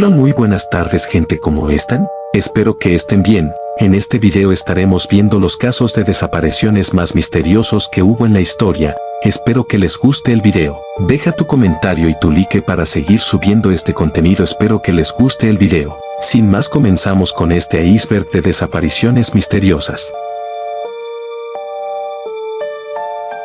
Hola, muy buenas tardes gente, ¿cómo están? Espero que estén bien. En este video estaremos viendo los casos de desapariciones más misteriosos que hubo en la historia. Espero que les guste el video. Deja tu comentario y tu like para seguir subiendo este contenido. Espero que les guste el video. Sin más, comenzamos con este iceberg de desapariciones misteriosas.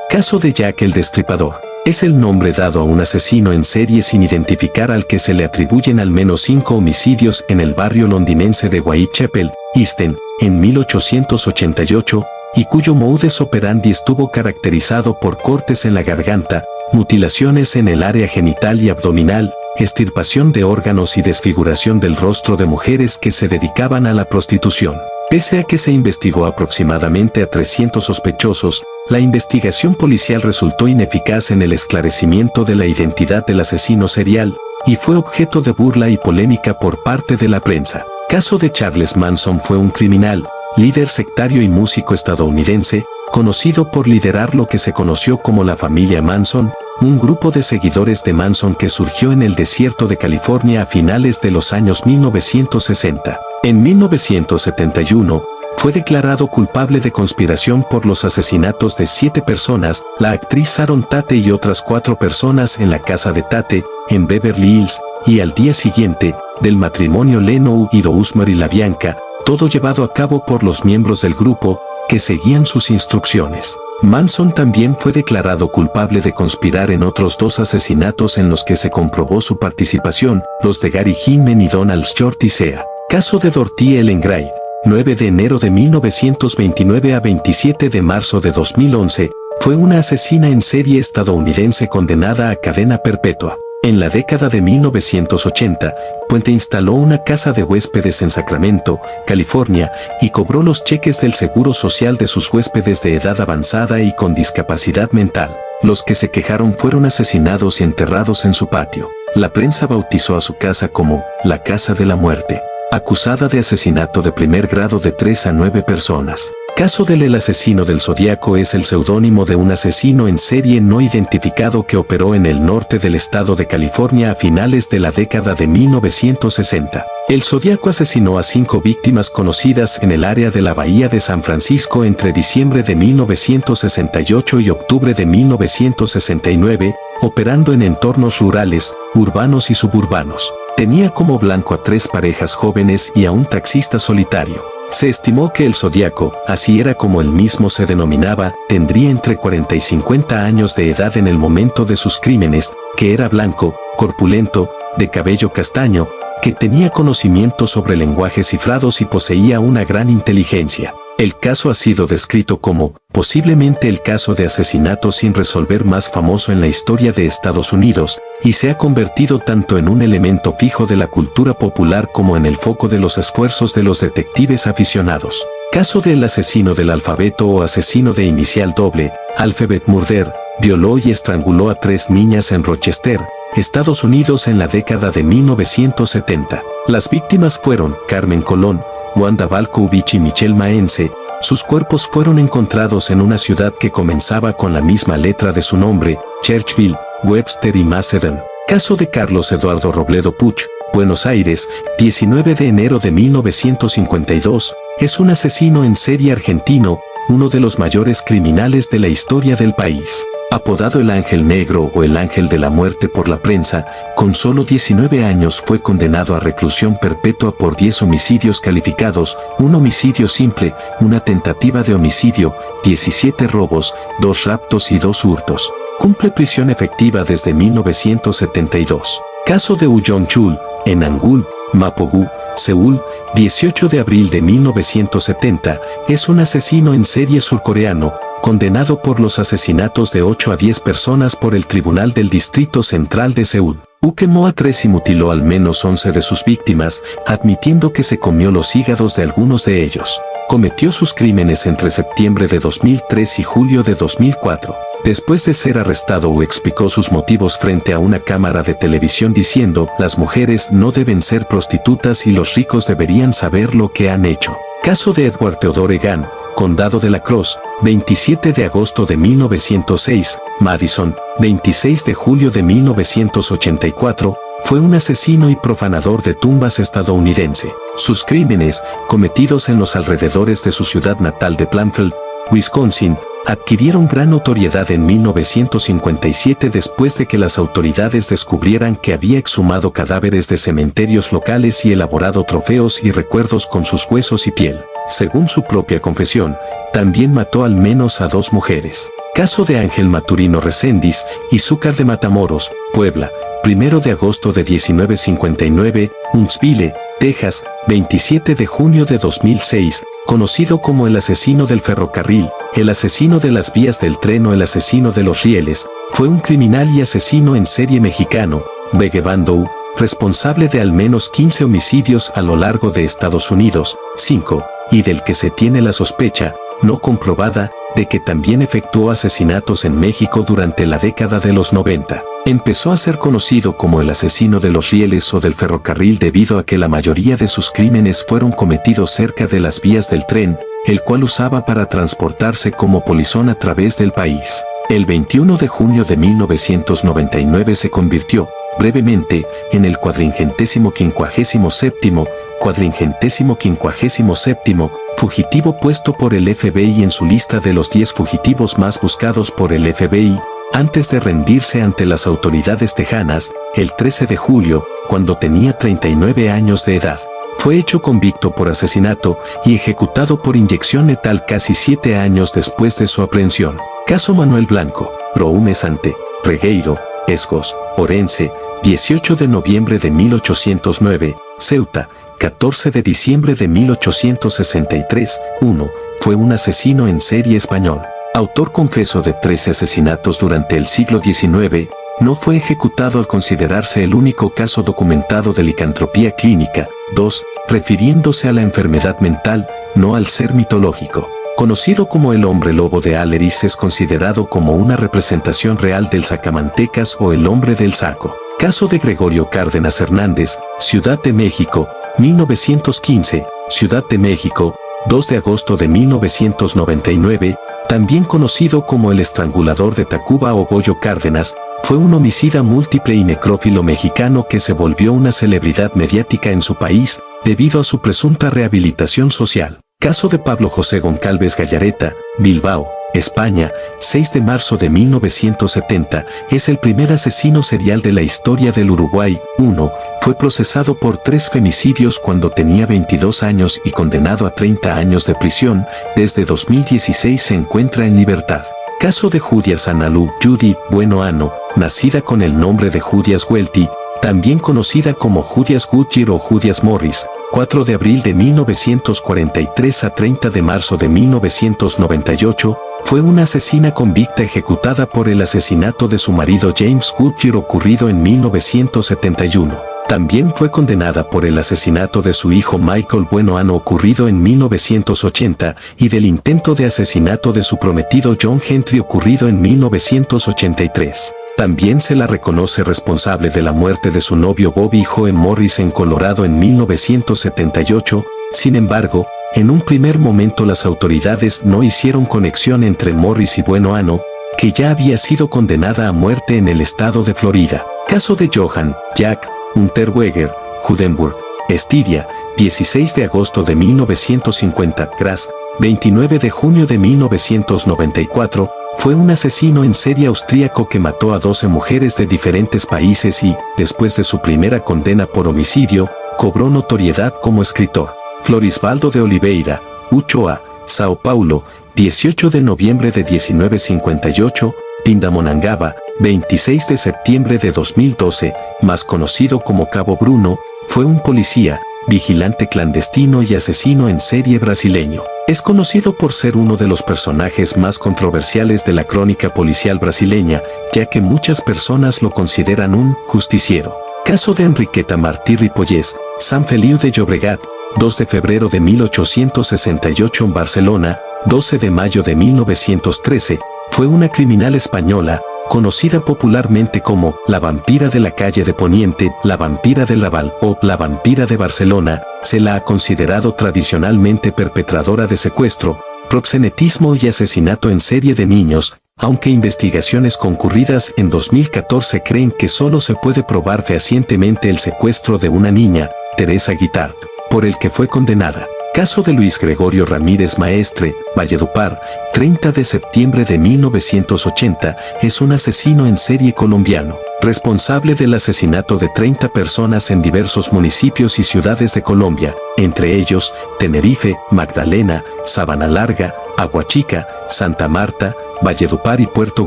Caso de Jack el Destripador. Es el nombre dado a un asesino en serie sin identificar al que se le atribuyen al menos 5 homicidios en el barrio londinense de Whitechapel, East End, en 1888, y cuyo modus operandi estuvo caracterizado por cortes en la garganta, mutilaciones en el área genital y abdominal, extirpación de órganos y desfiguración del rostro de mujeres que se dedicaban a la prostitución. Pese a que se investigó aproximadamente a 300 sospechosos, la investigación policial resultó ineficaz en el esclarecimiento de la identidad del asesino serial, y fue objeto de burla y polémica por parte de la prensa. Caso de Charles Manson. Fue un criminal, líder sectario y músico estadounidense, conocido por liderar lo que se conoció como la familia Manson, un grupo de seguidores de Manson que surgió en el desierto de California a finales de los años 1960. En 1971, fue declarado culpable de conspiración por los asesinatos de 7 personas, la actriz Sharon Tate y otras 4 personas en la casa de Tate, en Beverly Hills, y al día siguiente, del matrimonio Leno y Rosemary LaBianca, todo llevado a cabo por los miembros del grupo, que seguían sus instrucciones. Manson también fue declarado culpable de conspirar en otros 2 asesinatos en los que se comprobó su participación, los de Gary Hinman y Donald Shorty Sea. Caso de Dorothy Ellen Gray. 9 de enero de 1929 a 27 de marzo de 2011, fue una asesina en serie estadounidense condenada a cadena perpetua. En la década de 1980, Puente instaló una casa de huéspedes en Sacramento, California, y cobró los cheques del seguro social de sus huéspedes de edad avanzada y con discapacidad mental. Los que se quejaron fueron asesinados y enterrados en su patio. La prensa bautizó a su casa como la Casa de la Muerte. Acusada de asesinato de primer grado de 3 a 9 personas. Caso del El asesino del Zodíaco. Es el seudónimo de un asesino en serie no identificado que operó en el norte del estado de California a finales de la década de 1960. El Zodíaco asesinó a 5 víctimas conocidas en el área de la bahía de San Francisco entre diciembre de 1968 y octubre de 1969, operando en entornos rurales, urbanos y suburbanos. Tenía como blanco a 3 parejas jóvenes y a un taxista solitario. Se estimó que el Zodíaco, así era como él mismo se denominaba, tendría entre 40 y 50 años de edad en el momento de sus crímenes, que era blanco, corpulento, de cabello castaño, que tenía conocimientos sobre lenguajes cifrados y poseía una gran inteligencia. El caso ha sido descrito como, posiblemente el caso de asesinato sin resolver más famoso en la historia de Estados Unidos, y se ha convertido tanto en un elemento fijo de la cultura popular como en el foco de los esfuerzos de los detectives aficionados. Caso del asesino del alfabeto o asesino de inicial doble, Alphabet Murder, violó y estranguló a 3 niñas en Rochester, Estados Unidos en la década de 1970. Las víctimas fueron Carmen Colón, Wanda Balkovich y Michelle Maense. Sus cuerpos fueron encontrados en una ciudad que comenzaba con la misma letra de su nombre, Churchville, Webster y Macedon. Caso de Carlos Eduardo Robledo Puch, Buenos Aires, 19 de enero de 1952, es un asesino en serie argentino, uno de los mayores criminales de la historia del país. Apodado el Ángel Negro o el Ángel de la Muerte por la prensa, con solo 19 años fue condenado a reclusión perpetua por 10 homicidios calificados, un homicidio simple, una tentativa de homicidio, 17 robos, 2 raptos y 2 hurtos. Cumple prisión efectiva desde 1972. Caso de Woo Jong-chul, en Angul, Mapogu, Seúl, 18 de abril de 1970, es un asesino en serie surcoreano, condenado por los asesinatos de 8 a 10 personas por el Tribunal del Distrito Central de Seúl. Quemó a 3 y mutiló al menos 11 de sus víctimas, admitiendo que se comió los hígados de algunos de ellos. Cometió sus crímenes entre septiembre de 2003 y julio de 2004. Después de ser arrestado, explicó sus motivos frente a una cámara de televisión diciendo: las mujeres no deben ser prostitutas y los ricos deberían saber lo que han hecho. Caso de Edward Theodore Egan, Condado de la Crosse, 27 de agosto de 1906, Madison, 26 de julio de 1984, fue un asesino y profanador de tumbas estadounidense. Sus crímenes, cometidos en los alrededores de su ciudad natal de Plainfield, Wisconsin, adquirieron gran notoriedad en 1957 después de que las autoridades descubrieran que había exhumado cadáveres de cementerios locales y elaborado trofeos y recuerdos con sus huesos y piel. Según su propia confesión, también mató al menos a 2 mujeres. Caso de Ángel Maturino Reséndiz y Zúcar de Matamoros, Puebla, 1 de agosto de 1959, Huntsville, Texas, 27 de junio de 2006, conocido como el asesino del ferrocarril, el asesino de las vías del tren o el asesino de los rieles, fue un criminal y asesino en serie mexicano, Begebandou, responsable de al menos 15 homicidios a lo largo de Estados Unidos, 5, y del que se tiene la sospecha, no comprobada, de que también efectuó asesinatos en México durante la década de los 90. Empezó a ser conocido como el asesino de los rieles o del ferrocarril debido a que la mayoría de sus crímenes fueron cometidos cerca de las vías del tren, el cual usaba para transportarse como polizón a través del país. El 21 de junio de 1999 se convirtió, brevemente, en el 457º fugitivo puesto por el FBI en su lista de los 10 fugitivos más buscados por el FBI, antes de rendirse ante las autoridades tejanas, el 13 de julio, cuando tenía 39 años de edad. Fue hecho convicto por asesinato y ejecutado por inyección letal casi 7 años después de su aprehensión. Caso Manuel Blanco, Proume Sante, Regueiro, Escos, Orense, 18 de noviembre de 1809, Ceuta, 14 de diciembre de 1863, 1, fue un asesino en serie español. Autor confeso de 13 asesinatos durante el siglo XIX, no fue ejecutado al considerarse el único caso documentado de licantropía clínica. 2, refiriéndose a la enfermedad mental, no al ser mitológico. Conocido como el hombre lobo de Aleris, es considerado como una representación real del sacamantecas o el hombre del saco. Caso de Gregorio Cárdenas Hernández, Ciudad de México, 1915, Ciudad de México, 2 de agosto de 1999, también conocido como el estrangulador de Tacuba o Goyo Cárdenas, fue un homicida múltiple y necrófilo mexicano que se volvió una celebridad mediática en su país debido a su presunta rehabilitación social. Caso de Pablo José Goncalves Gallareta, Bilbao, España, 6 de marzo de 1970, es el primer asesino serial de la historia del Uruguay. 1. Fue procesado por 3 femicidios cuando tenía 22 años y condenado a 30 años de prisión. Desde 2016 se encuentra en libertad. Caso de Judias Analu Judy Bueno Ano, nacida con el nombre de Judias Welty, también conocida como Judias Goodyear o Judias Morris, 4 de abril de 1943 a 30 de marzo de 1998, fue una asesina convicta ejecutada por el asesinato de su marido James Goodyear ocurrido en 1971. También fue condenada por el asesinato de su hijo Michael Bueno Ano ocurrido en 1980 y del intento de asesinato de su prometido John Gentry ocurrido en 1983. También se la reconoce responsable de la muerte de su novio Bobby Joe Morris en Colorado en 1978. Sin embargo, en un primer momento las autoridades no hicieron conexión entre Morris y Bueno Ano, que ya había sido condenada a muerte en el estado de Florida. Caso de Johann Jack Unterweger, Judenburg, Estiria, 16 de agosto de 1950, Graz, 29 de junio de 1994, fue un asesino en serie austríaco que mató a 12 mujeres de diferentes países y, después de su primera condena por homicidio, cobró notoriedad como escritor. Florisvaldo de Oliveira, Uchoa, Sao Paulo, 18 de noviembre de 1958, Pindamonhangaba, 26 de septiembre de 2012, más conocido como Cabo Bruno, fue un policía, vigilante clandestino y asesino en serie brasileño. Es conocido por ser uno de los personajes más controversiales de la crónica policial brasileña, ya que muchas personas lo consideran un justiciero. Caso de Enriqueta Martí Ripollés, Sant Feliu de Llobregat, 2 de febrero de 1868 en Barcelona, 12 de mayo de 1913, fue una criminal española, conocida popularmente como la vampira de la calle de Poniente, la vampira del Raval o la vampira de Barcelona. Se la ha considerado tradicionalmente perpetradora de secuestro, proxenetismo y asesinato en serie de niños, aunque investigaciones concurridas en 2014 creen que solo se puede probar fehacientemente el secuestro de una niña, Teresa Guitart, por el que fue condenada. Caso de Luis Gregorio Ramírez Maestre, Valledupar, 30 de septiembre de 1980, es un asesino en serie colombiano, responsable del asesinato de 30 personas en diversos municipios y ciudades de Colombia, entre ellos Tenerife, Magdalena, Sabana Larga, Aguachica, Santa Marta, Valledupar y Puerto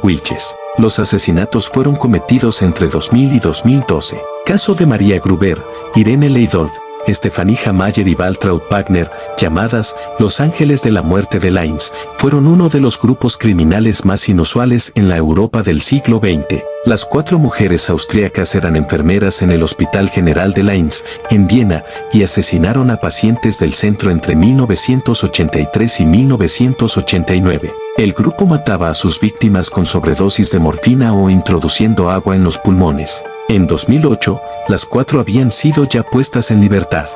Wilches. Los asesinatos fueron cometidos entre 2000 y 2012. Caso de María Gruber, Irene Leidolf, Estefanía Mayer y Waltraud Wagner, llamadas Los Ángeles de la Muerte de Linz, fueron uno de los grupos criminales más inusuales en la Europa del siglo XX. Las 4 mujeres austríacas eran enfermeras en el Hospital General de Linz, en Viena, y asesinaron a pacientes del centro entre 1983 y 1989. El grupo mataba a sus víctimas con sobredosis de morfina o introduciendo agua en los pulmones. En 2008, las 4 habían sido ya puestas en libertad.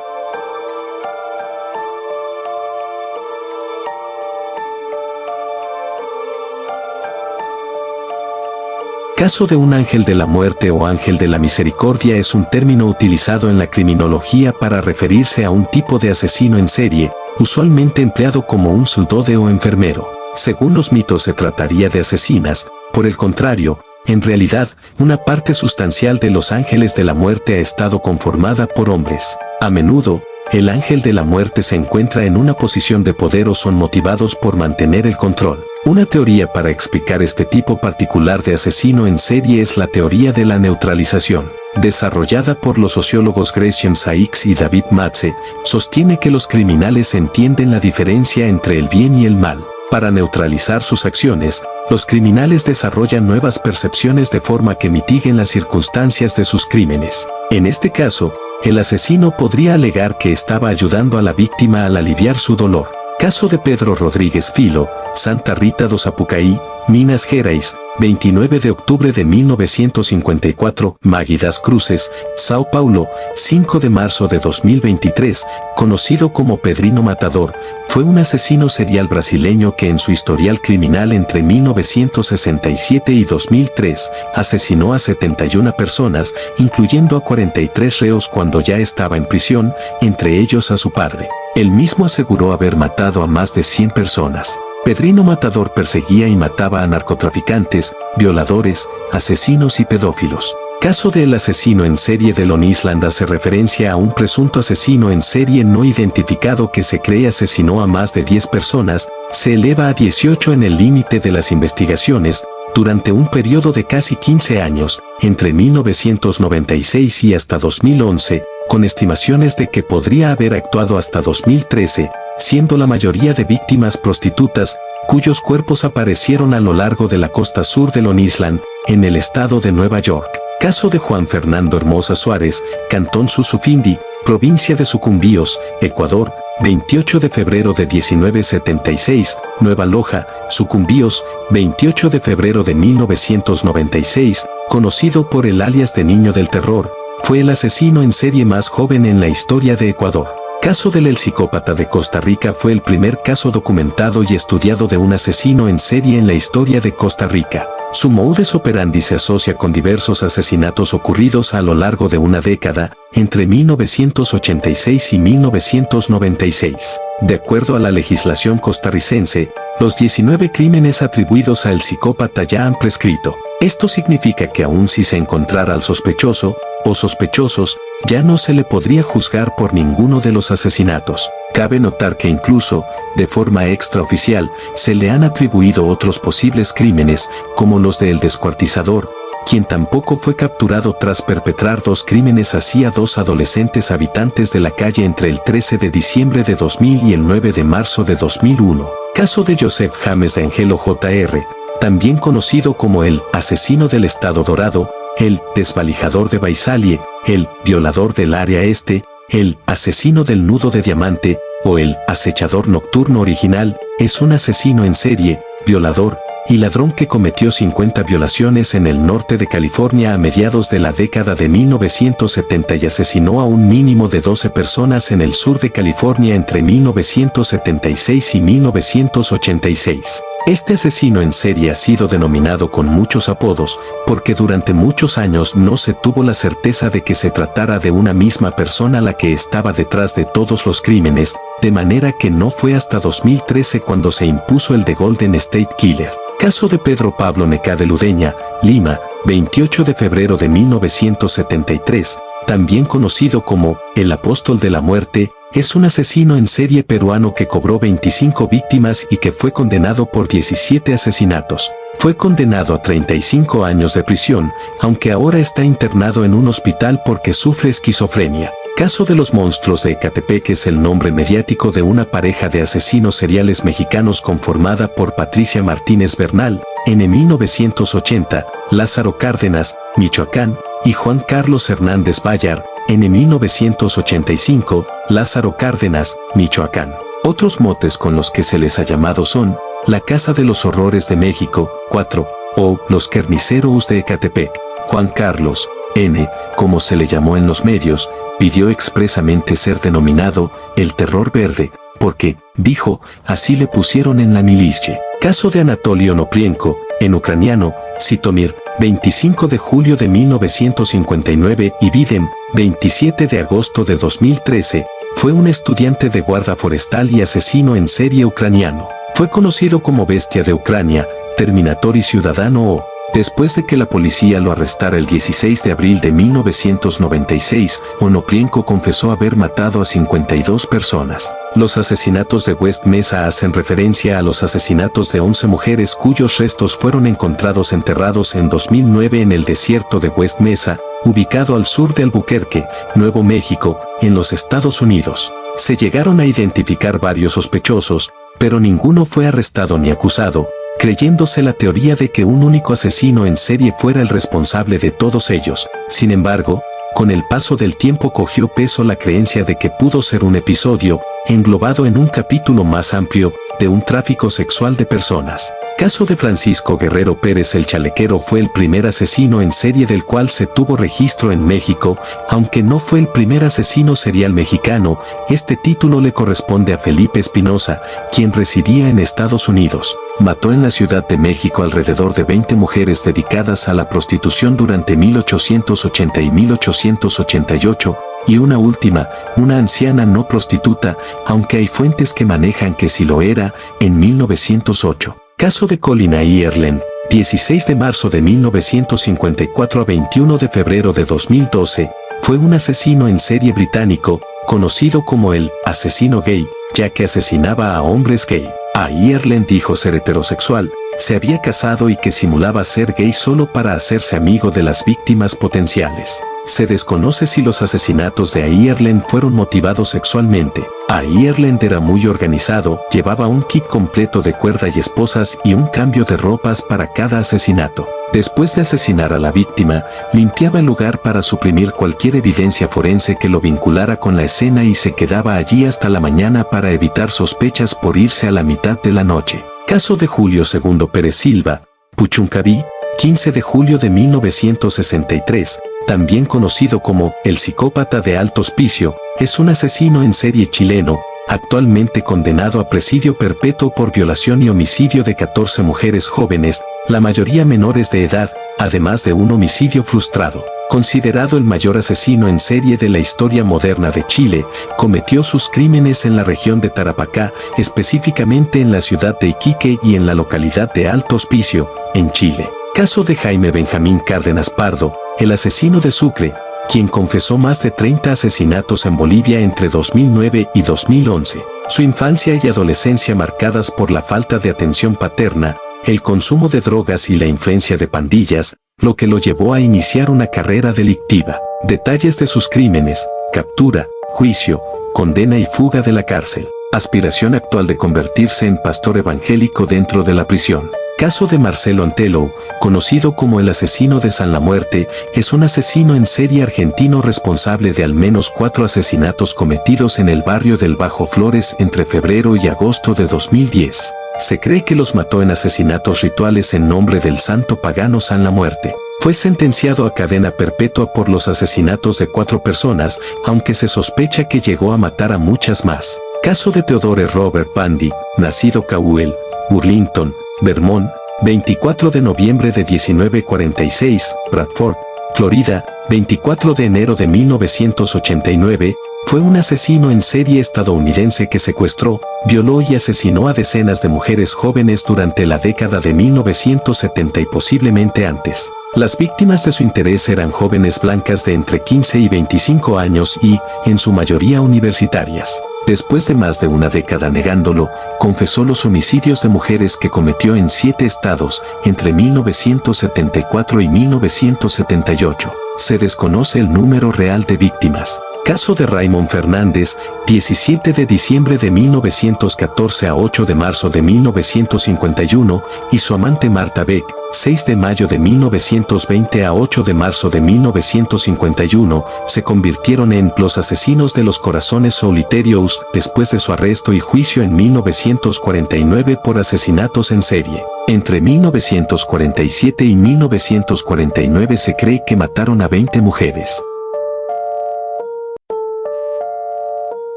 Caso de un ángel de la muerte o ángel de la misericordia es un término utilizado en la criminología para referirse a un tipo de asesino en serie, usualmente empleado como un soldado o enfermero. Según los mitos se trataría de asesinas, por el contrario, en realidad, una parte sustancial de los ángeles de la muerte ha estado conformada por hombres. A menudo, el ángel de la muerte se encuentra en una posición de poder o son motivados por mantener el control. Una teoría para explicar este tipo particular de asesino en serie es la teoría de la neutralización, desarrollada por los sociólogos Gresham Sykes y David Matze, sostiene que los criminales entienden la diferencia entre el bien y el mal. Para neutralizar sus acciones, los criminales desarrollan nuevas percepciones de forma que mitiguen las circunstancias de sus crímenes. En este caso, el asesino podría alegar que estaba ayudando a la víctima al aliviar su dolor. Caso de Pedro Rodríguez Filo, Santa Rita do Sapucaí, Minas Gerais, 29 de octubre de 1954, Maggie das Cruzes, Sao Paulo, 5 de marzo de 2023, conocido como Pedrinho Matador, fue un asesino serial brasileño que en su historial criminal entre 1967 y 2003 asesinó a 71 personas, incluyendo a 43 reos cuando ya estaba en prisión, entre ellos a su padre. Él mismo aseguró haber matado a más de 100 personas. Pedrinho Matador perseguía y mataba a narcotraficantes, violadores, asesinos y pedófilos. Caso del asesino en serie de Long Island hace referencia a un presunto asesino en serie no identificado que se cree asesinó a más de 10 personas, se eleva a 18 en el límite de las investigaciones, durante un periodo de casi 15 años, entre 1996 y hasta 2011, con estimaciones de que podría haber actuado hasta 2013, siendo la mayoría de víctimas prostitutas, cuyos cuerpos aparecieron a lo largo de la costa sur de Long Island, en el estado de Nueva York. Caso de Juan Fernando Hermosa Suárez, Cantón Susufindi, provincia de Sucumbíos, Ecuador, 28 de febrero de 1976, Nueva Loja, Sucumbíos, 28 de febrero de 1996, conocido por el alias de Niño del Terror, fue el asesino en serie más joven en la historia de Ecuador. Caso del El Psicópata de Costa Rica fue el primer caso documentado y estudiado de un asesino en serie en la historia de Costa Rica. Su modus operandi se asocia con diversos asesinatos ocurridos a lo largo de una década, entre 1986 y 1996. De acuerdo a la legislación costarricense, los 19 crímenes atribuidos al psicópata ya han prescrito. Esto significa que aun si se encontrara al sospechoso, o sospechosos, ya no se le podría juzgar por ninguno de los asesinatos. Cabe notar que incluso, de forma extraoficial, se le han atribuido otros posibles crímenes, como los del descuartizador, quien tampoco fue capturado tras perpetrar 2 crímenes hacia 2 adolescentes habitantes de la calle entre el 13 de diciembre de 2000 y el 9 de marzo de 2001. Caso de Joseph James de Angelo Jr., también conocido como el asesino del Estado Dorado, el desvalijador de Baisalie, el violador del área este, el asesino del nudo de diamante, o el acechador nocturno original, es un asesino en serie, violador y ladrón que cometió 50 violaciones en el norte de California a mediados de la década de 1970 y asesinó a un mínimo de 12 personas en el sur de California entre 1976 y 1986. Este asesino en serie ha sido denominado con muchos apodos, porque durante muchos años no se tuvo la certeza de que se tratara de una misma persona la que estaba detrás de todos los crímenes, de manera que no fue hasta 2013 cuando se impuso el de Golden State Killer. Caso de Pedro Pablo Neca de Ludeña, Lima, 28 de febrero de 1973, también conocido como el Apóstol de la Muerte, es un asesino en serie peruano que cobró 25 víctimas y que fue condenado por 17 asesinatos. Fue condenado a 35 años de prisión, aunque ahora está internado en un hospital porque sufre esquizofrenia. Caso de los monstruos de Ecatepec es el nombre mediático de una pareja de asesinos seriales mexicanos conformada por Patricia Martínez Bernal, en 1980, Lázaro Cárdenas, Michoacán, y Juan Carlos Hernández Bayar, en 1985, Lázaro Cárdenas, Michoacán. Otros motes con los que se les ha llamado son la Casa de los Horrores de México, 4, o los Carniceros de Ecatepec. Juan Carlos N., como se le llamó en los medios, pidió expresamente ser denominado el Terror Verde, porque, dijo, así le pusieron en la milicia. Caso de Anatolio Noprienko, en ucraniano, Sitomir, 25 de julio de 1959 y Videm, 27 de agosto de 2013, fue un estudiante de guarda forestal y asesino en serie ucraniano. Fue conocido como Bestia de Ucrania, Terminator y Ciudadano O. Después de que la policía lo arrestara el 16 de abril de 1996, Onoprienko confesó haber matado a 52 personas. Los asesinatos de West Mesa hacen referencia a los asesinatos de 11 mujeres cuyos restos fueron encontrados enterrados en 2009 en el desierto de West Mesa, ubicado al sur de Albuquerque, Nuevo México, en los Estados Unidos. Se llegaron a identificar varios sospechosos, pero ninguno fue arrestado ni acusado, creyéndose la teoría de que un único asesino en serie fuera el responsable de todos ellos. Sin embargo, con el paso del tiempo cogió peso la creencia de que pudo ser un episodio, englobado en un capítulo más amplio, de un tráfico sexual de personas. Caso de Francisco Guerrero Pérez el Chalequero fue el primer asesino en serie del cual se tuvo registro en México, aunque no fue el primer asesino serial mexicano. Este título le corresponde a Felipe Espinosa, quien residía en Estados Unidos. Mató en la Ciudad de México alrededor de 20 mujeres dedicadas a la prostitución durante 1880 y 1888, y una última, una anciana no prostituta, aunque hay fuentes que manejan que sí lo era, en 1908. Caso de Colin Ireland, 16 de marzo de 1954 a 21 de febrero de 2012, fue un asesino en serie británico, conocido como el asesino gay, ya que asesinaba a hombres gay. Ireland dijo ser heterosexual, se había casado y que simulaba ser gay solo para hacerse amigo de las víctimas potenciales. Se desconoce si los asesinatos de Ireland fueron motivados sexualmente. Ireland era muy organizado, llevaba un kit completo de cuerda y esposas y un cambio de ropas para cada asesinato. Después de asesinar a la víctima, limpiaba el lugar para suprimir cualquier evidencia forense que lo vinculara con la escena y se quedaba allí hasta la mañana para evitar sospechas por irse a la mitad de la noche. Caso de Julio II Pérez Silva, Puchuncaví, 15 de julio de 1963, también conocido como el psicópata de Alto Hospicio, es un asesino en serie chileno, actualmente condenado a presidio perpetuo por violación y homicidio de 14 mujeres jóvenes, la mayoría menores de edad, además de un homicidio frustrado. Considerado el mayor asesino en serie de la historia moderna de Chile, cometió sus crímenes en la región de Tarapacá, específicamente en la ciudad de Iquique y en la localidad de Alto Hospicio, en Chile. Caso de Jaime Benjamín Cárdenas Pardo, el asesino de Sucre, quien confesó más de 30 asesinatos en Bolivia entre 2009 y 2011. Su infancia y adolescencia marcadas por la falta de atención paterna, el consumo de drogas y la influencia de pandillas, lo que lo llevó a iniciar una carrera delictiva. Detalles de sus crímenes: captura, juicio, condena y fuga de la cárcel. Aspiración actual de convertirse en pastor evangélico dentro de la prisión. Caso de Marcelo Antelo, conocido como el asesino de San La Muerte, es un asesino en serie argentino responsable de al menos 4 asesinatos cometidos en el barrio del Bajo Flores entre febrero y agosto de 2010. Se cree que los mató en asesinatos rituales en nombre del santo pagano San La Muerte. Fue sentenciado a cadena perpetua por los asesinatos de 4 personas, aunque se sospecha que llegó a matar a muchas más. Caso de Theodore Robert Bundy, nacido Cowell, Burlington, Vermont, 24 de noviembre de 1946, Bradford, Florida, 24 de enero de 1989, fue un asesino en serie estadounidense que secuestró, violó y asesinó a decenas de mujeres jóvenes durante la década de 1970 y posiblemente antes. Las víctimas de su interés eran jóvenes blancas de entre 15 y 25 años y, en su mayoría universitarias. Después de más de una década negándolo, confesó los homicidios de mujeres que cometió en 7 estados entre 1974 y 1978. Se desconoce el número real de víctimas. Caso de Raymond Fernández, 17 de diciembre de 1914 a 8 de marzo de 1951, y su amante Martha Beck, 6 de mayo de 1920 a 8 de marzo de 1951, se convirtieron en los asesinos de los corazones solitarios después de su arresto y juicio en 1949 por asesinatos en serie. Entre 1947 y 1949 se cree que mataron a 20 mujeres.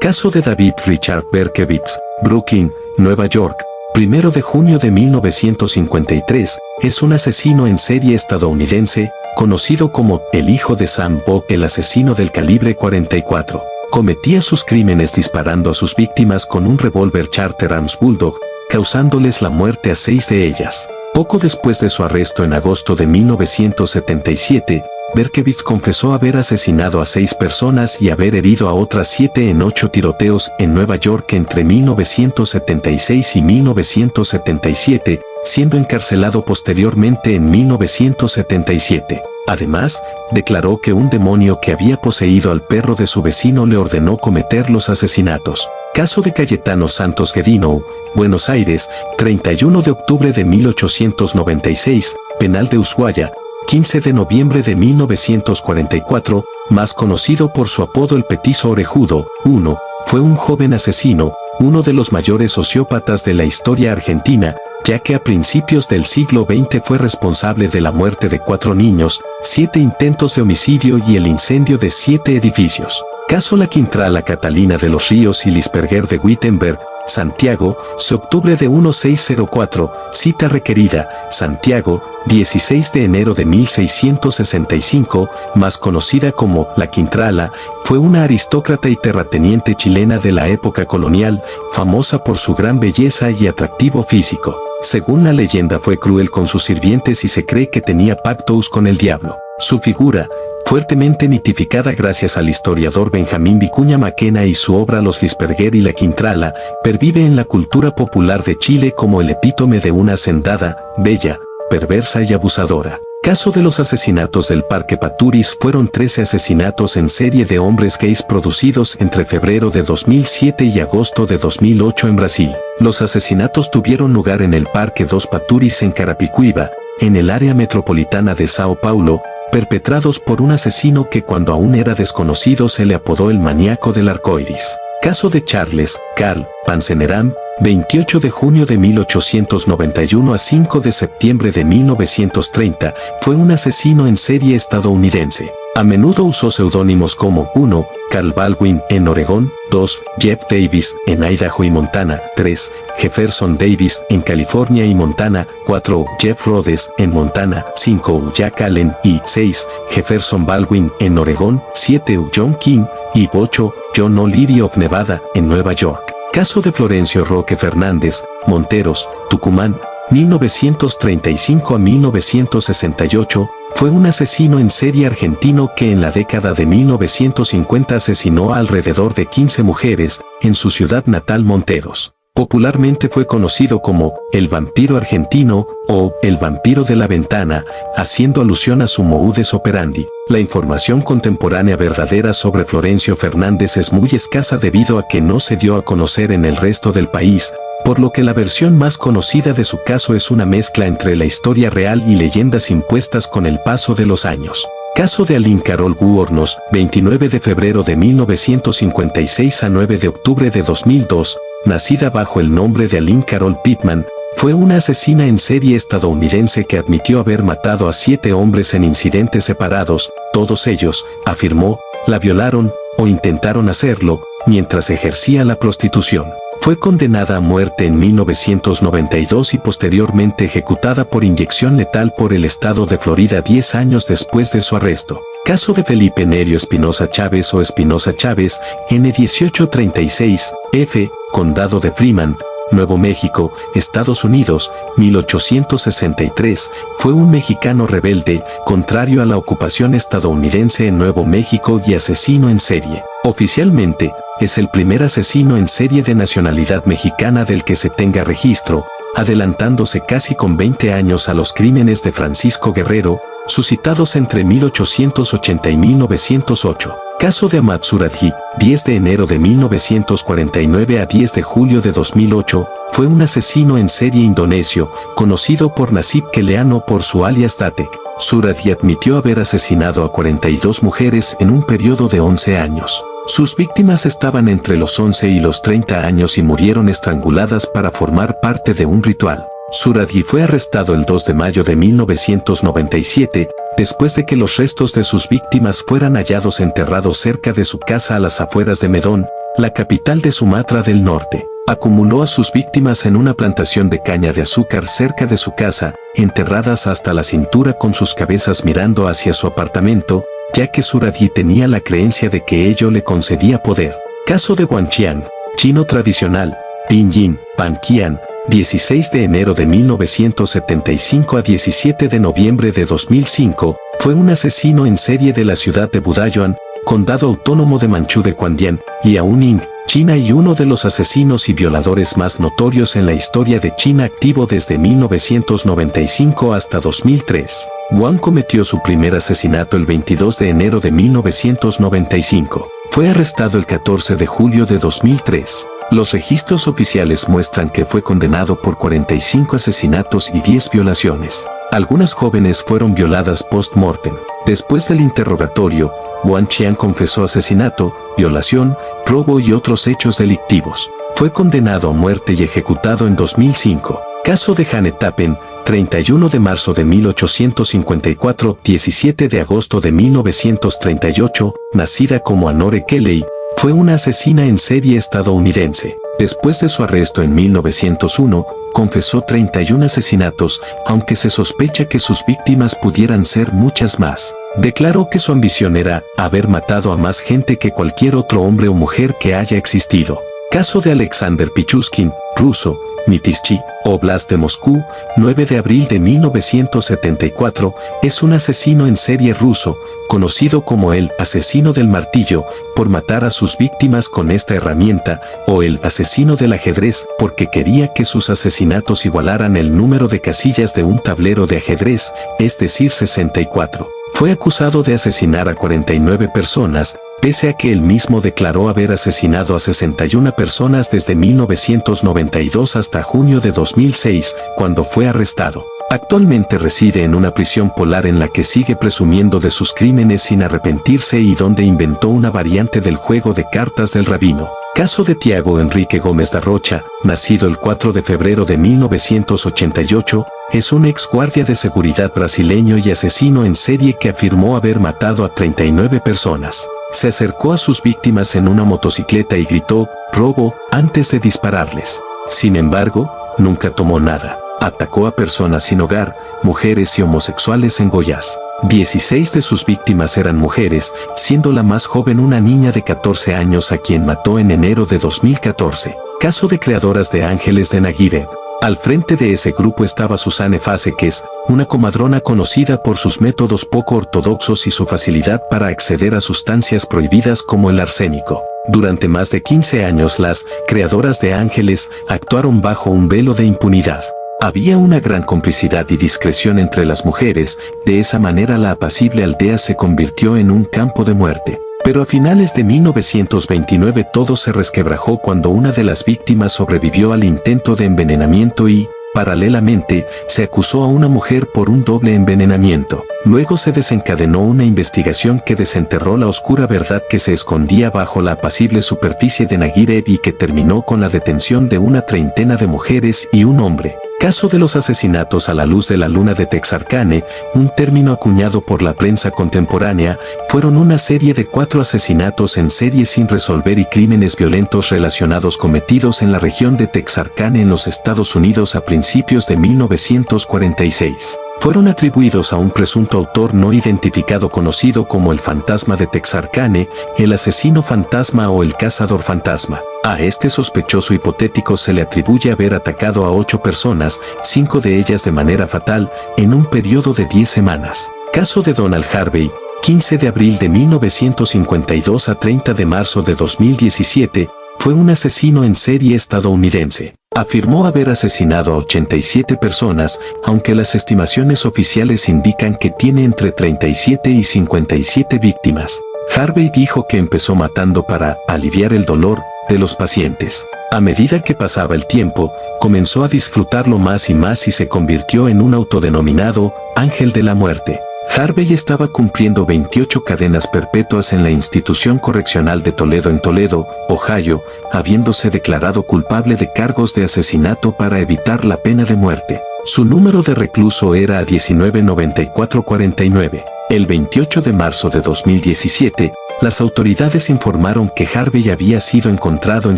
Caso de David Richard Berkowitz, Brooklyn, Nueva York, 1 de junio de 1953, es un asesino en serie estadounidense, conocido como el hijo de Sam Bock, el asesino del calibre 44. Cometía sus crímenes disparando a sus víctimas con un revólver Charter Arms Bulldog, causándoles la muerte a 6 de ellas. Poco después de su arresto en agosto de 1977, Berkowitz confesó haber asesinado a 6 personas y haber herido a otras 7 en 8 tiroteos en Nueva York entre 1976 y 1977, siendo encarcelado posteriormente en 1977. Además, declaró que un demonio que había poseído al perro de su vecino le ordenó cometer los asesinatos. Caso de Cayetano Santos Guedino, Buenos Aires, 31 de octubre de 1896, penal de Ushuaia, 15 de noviembre de 1944, más conocido por su apodo el Petizo Orejudo. 1. Fue un joven asesino, uno de los mayores sociópatas de la historia argentina, ya que a principios del siglo XX fue responsable de la muerte de 4 niños, 7 intentos de homicidio y el incendio de 7 edificios. Caso La Quintrala Catalina de los Ríos y Lisperguer de Wittenberg, Santiago, octubre de 1604, cita requerida, Santiago, 16 de enero de 1665, más conocida como La Quintrala, fue una aristócrata y terrateniente chilena de la época colonial, famosa por su gran belleza y atractivo físico. Según la leyenda fue cruel con sus sirvientes y se cree que tenía pactos con el diablo. Su figura, fuertemente mitificada gracias al historiador Benjamín Vicuña Maquena y su obra Los Lisperguer y la Quintrala, pervive en la cultura popular de Chile como el epítome de una hacendada, bella, perversa y abusadora. Caso de los asesinatos del Parque Paturis. Fueron 13 asesinatos en serie de hombres gays producidos entre febrero de 2007 y agosto de 2008 en Brasil. Los asesinatos tuvieron lugar en el Parque dos Paturis en Carapicuíba, en el área metropolitana de Sao Paulo, perpetrados por un asesino que cuando aún era desconocido se le apodó el maníaco del arcoíris. Caso de Charles Carl Panzeneram, 28 de junio de 1891 a 5 de septiembre de 1930, fue un asesino en serie estadounidense. A menudo usó seudónimos como 1. Carl Baldwin en Oregón, 2. Jeff Davis en Idaho y Montana, 3. Jefferson Davis en California y Montana, 4. Jeff Rhodes en Montana, 5. Jack Allen y 6. Jefferson Baldwin en Oregón, 7. John King y 8. John O'Leary of Nevada en Nueva York. Caso de Florencio Roque Fernández, Monteros, Tucumán, 1935 a 1968, fue un asesino en serie argentino que en la década de 1950 asesinó a alrededor de 15 mujeres en su ciudad natal Monteros. Popularmente fue conocido como el vampiro argentino o el vampiro de la ventana, haciendo alusión a su modus operandi. La información contemporánea verdadera sobre Florencio Fernández es muy escasa debido a que no se dio a conocer en el resto del país, por lo que la versión más conocida de su caso es una mezcla entre la historia real y leyendas impuestas con el paso de los años. Caso de Aline Carol Gu Hornos, 29 de febrero de 1956 a 9 de octubre de 2002, nacida bajo el nombre de Aline Carol Pittman, fue una asesina en serie estadounidense que admitió haber matado a 7 hombres en incidentes separados. Todos ellos, afirmó, la violaron o intentaron hacerlo mientras ejercía la prostitución. Fue condenada a muerte en 1992 y posteriormente ejecutada por inyección letal por el estado de Florida 10 años después de su arresto. Caso de Felipe Nerio Espinosa Chávez o Espinosa Chávez, N1836, F, Condado de Fremont, Nuevo México, Estados Unidos, 1863, fue un mexicano rebelde, contrario a la ocupación estadounidense en Nuevo México y asesino en serie. Oficialmente, es el primer asesino en serie de nacionalidad mexicana del que se tenga registro, adelantándose casi con 20 años a los crímenes de Francisco Guerrero, suscitados entre 1880 y 1908. Caso de Ahmad Suradji, 10 de enero de 1949 a 10 de julio de 2008, fue un asesino en serie indonesio, conocido por Nasib Keleano por su alias Datek. Suradji admitió haber asesinado a 42 mujeres en un periodo de 11 años. Sus víctimas estaban entre los 11 y los 30 años y murieron estranguladas para formar parte de un ritual. Suradji fue arrestado el 2 de mayo de 1997, después de que los restos de sus víctimas fueran hallados enterrados cerca de su casa a las afueras de Medan, la capital de Sumatra del Norte. Acumuló a sus víctimas en una plantación de caña de azúcar cerca de su casa, enterradas hasta la cintura con sus cabezas mirando hacia su apartamento, ya que Suradji tenía la creencia de que ello le concedía poder. Caso de Guanqian, chino tradicional, Pinyin, Panqian, 16 de enero de 1975 a 17 de noviembre de 2005, fue un asesino en serie de la ciudad de Budayan, condado autónomo de Manchú de Quandian, Liaoning, China y uno de los asesinos y violadores más notorios en la historia de China activo desde 1995 hasta 2003. Wang cometió su primer asesinato el 22 de enero de 1995. Fue arrestado el 14 de julio de 2003. Los registros oficiales muestran que fue condenado por 45 asesinatos y 10 violaciones. Algunas jóvenes fueron violadas post-mortem. Después del interrogatorio, Wang Qian confesó asesinato, violación, robo y otros hechos delictivos. Fue condenado a muerte y ejecutado en 2005. Caso de Janet Tappen, 31 de marzo de 1854, 17 de agosto de 1938, nacida como Honore Kelley, fue una asesina en serie estadounidense. Después de su arresto en 1901, confesó 31 asesinatos, aunque se sospecha que sus víctimas pudieran ser muchas más. Declaró que su ambición era haber matado a más gente que cualquier otro hombre o mujer que haya existido. Caso de Alexander Pichushkin, ruso, Mitischy, Oblast de Moscú, 9 de abril de 1974, es un asesino en serie ruso, conocido como el asesino del martillo, por matar a sus víctimas con esta herramienta, o el asesino del ajedrez, porque quería que sus asesinatos igualaran el número de casillas de un tablero de ajedrez, es decir 64. Fue acusado de asesinar a 49 personas, pese a que él mismo declaró haber asesinado a 61 personas desde 1992 hasta junio de 2006, cuando fue arrestado. Actualmente reside en una prisión polar en la que sigue presumiendo de sus crímenes sin arrepentirse y donde inventó una variante del juego de cartas del rabino. Caso de Tiago Enrique Gómez da Rocha, nacido el 4 de febrero de 1988, es un ex guardia de seguridad brasileño y asesino en serie que afirmó haber matado a 39 personas. Se acercó a sus víctimas en una motocicleta y gritó, "robo", antes de dispararles. Sin embargo, nunca tomó nada. Atacó a personas sin hogar, mujeres y homosexuales en Goiás. 16 de sus víctimas eran mujeres, siendo la más joven una niña de 14 años a quien mató en enero de 2014. Caso de creadoras de ángeles de Naguibeh. Al frente de ese grupo estaba Susanne Fasekes, una comadrona conocida por sus métodos poco ortodoxos y su facilidad para acceder a sustancias prohibidas como el arsénico. Durante más de 15 años las creadoras de ángeles actuaron bajo un velo de impunidad. Había una gran complicidad y discreción entre las mujeres, de esa manera la apacible aldea se convirtió en un campo de muerte. Pero a finales de 1929 todo se resquebrajó cuando una de las víctimas sobrevivió al intento de envenenamiento y, paralelamente, se acusó a una mujer por un doble envenenamiento. Luego se desencadenó una investigación que desenterró la oscura verdad que se escondía bajo la apacible superficie de Naguibeh y que terminó con la detención de una treintena de mujeres y un hombre. Caso de los asesinatos a la luz de la luna de Texarkana, un término acuñado por la prensa contemporánea, fueron una serie de 4 asesinatos en serie sin resolver y crímenes violentos relacionados cometidos en la región de Texarkana en los Estados Unidos a principios de 1946. Fueron atribuidos a un presunto autor no identificado conocido como el fantasma de Texarkana, el asesino fantasma o el cazador fantasma. A este sospechoso hipotético se le atribuye haber atacado a 8 personas, 5 de ellas de manera fatal, en un periodo de 10 semanas. Caso de Donald Harvey, 15 de abril de 1952 a 30 de marzo de 2017, fue un asesino en serie estadounidense. Afirmó haber asesinado a 87 personas, aunque las estimaciones oficiales indican que tiene entre 37 y 57 víctimas. Harvey dijo que empezó matando para aliviar el dolor de los pacientes. A medida que pasaba el tiempo, comenzó a disfrutarlo más y se convirtió en un autodenominado ángel de la muerte. Harvey estaba cumpliendo 28 cadenas perpetuas en la institución correccional de Toledo en Toledo, Ohio, habiéndose declarado culpable de cargos de asesinato para evitar la pena de muerte. Su número de recluso era 199449. El 28 de marzo de 2017, las autoridades informaron que Harvey había sido encontrado en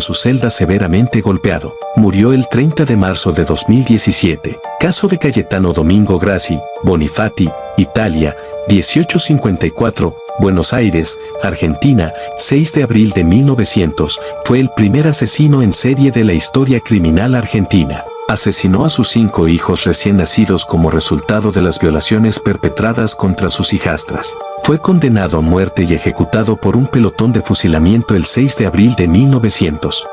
su celda severamente golpeado. Murió el 30 de marzo de 2017. Caso de Cayetano Domingo Grassi, Bonifati, Italia, 1854, Buenos Aires, Argentina, 6 de abril de 1900, fue el primer asesino en serie de la historia criminal argentina. Asesinó a sus 5 hijos recién nacidos como resultado de las violaciones perpetradas contra sus hijastras. Fue condenado a muerte y ejecutado por un pelotón de fusilamiento el 6 de abril de 1900.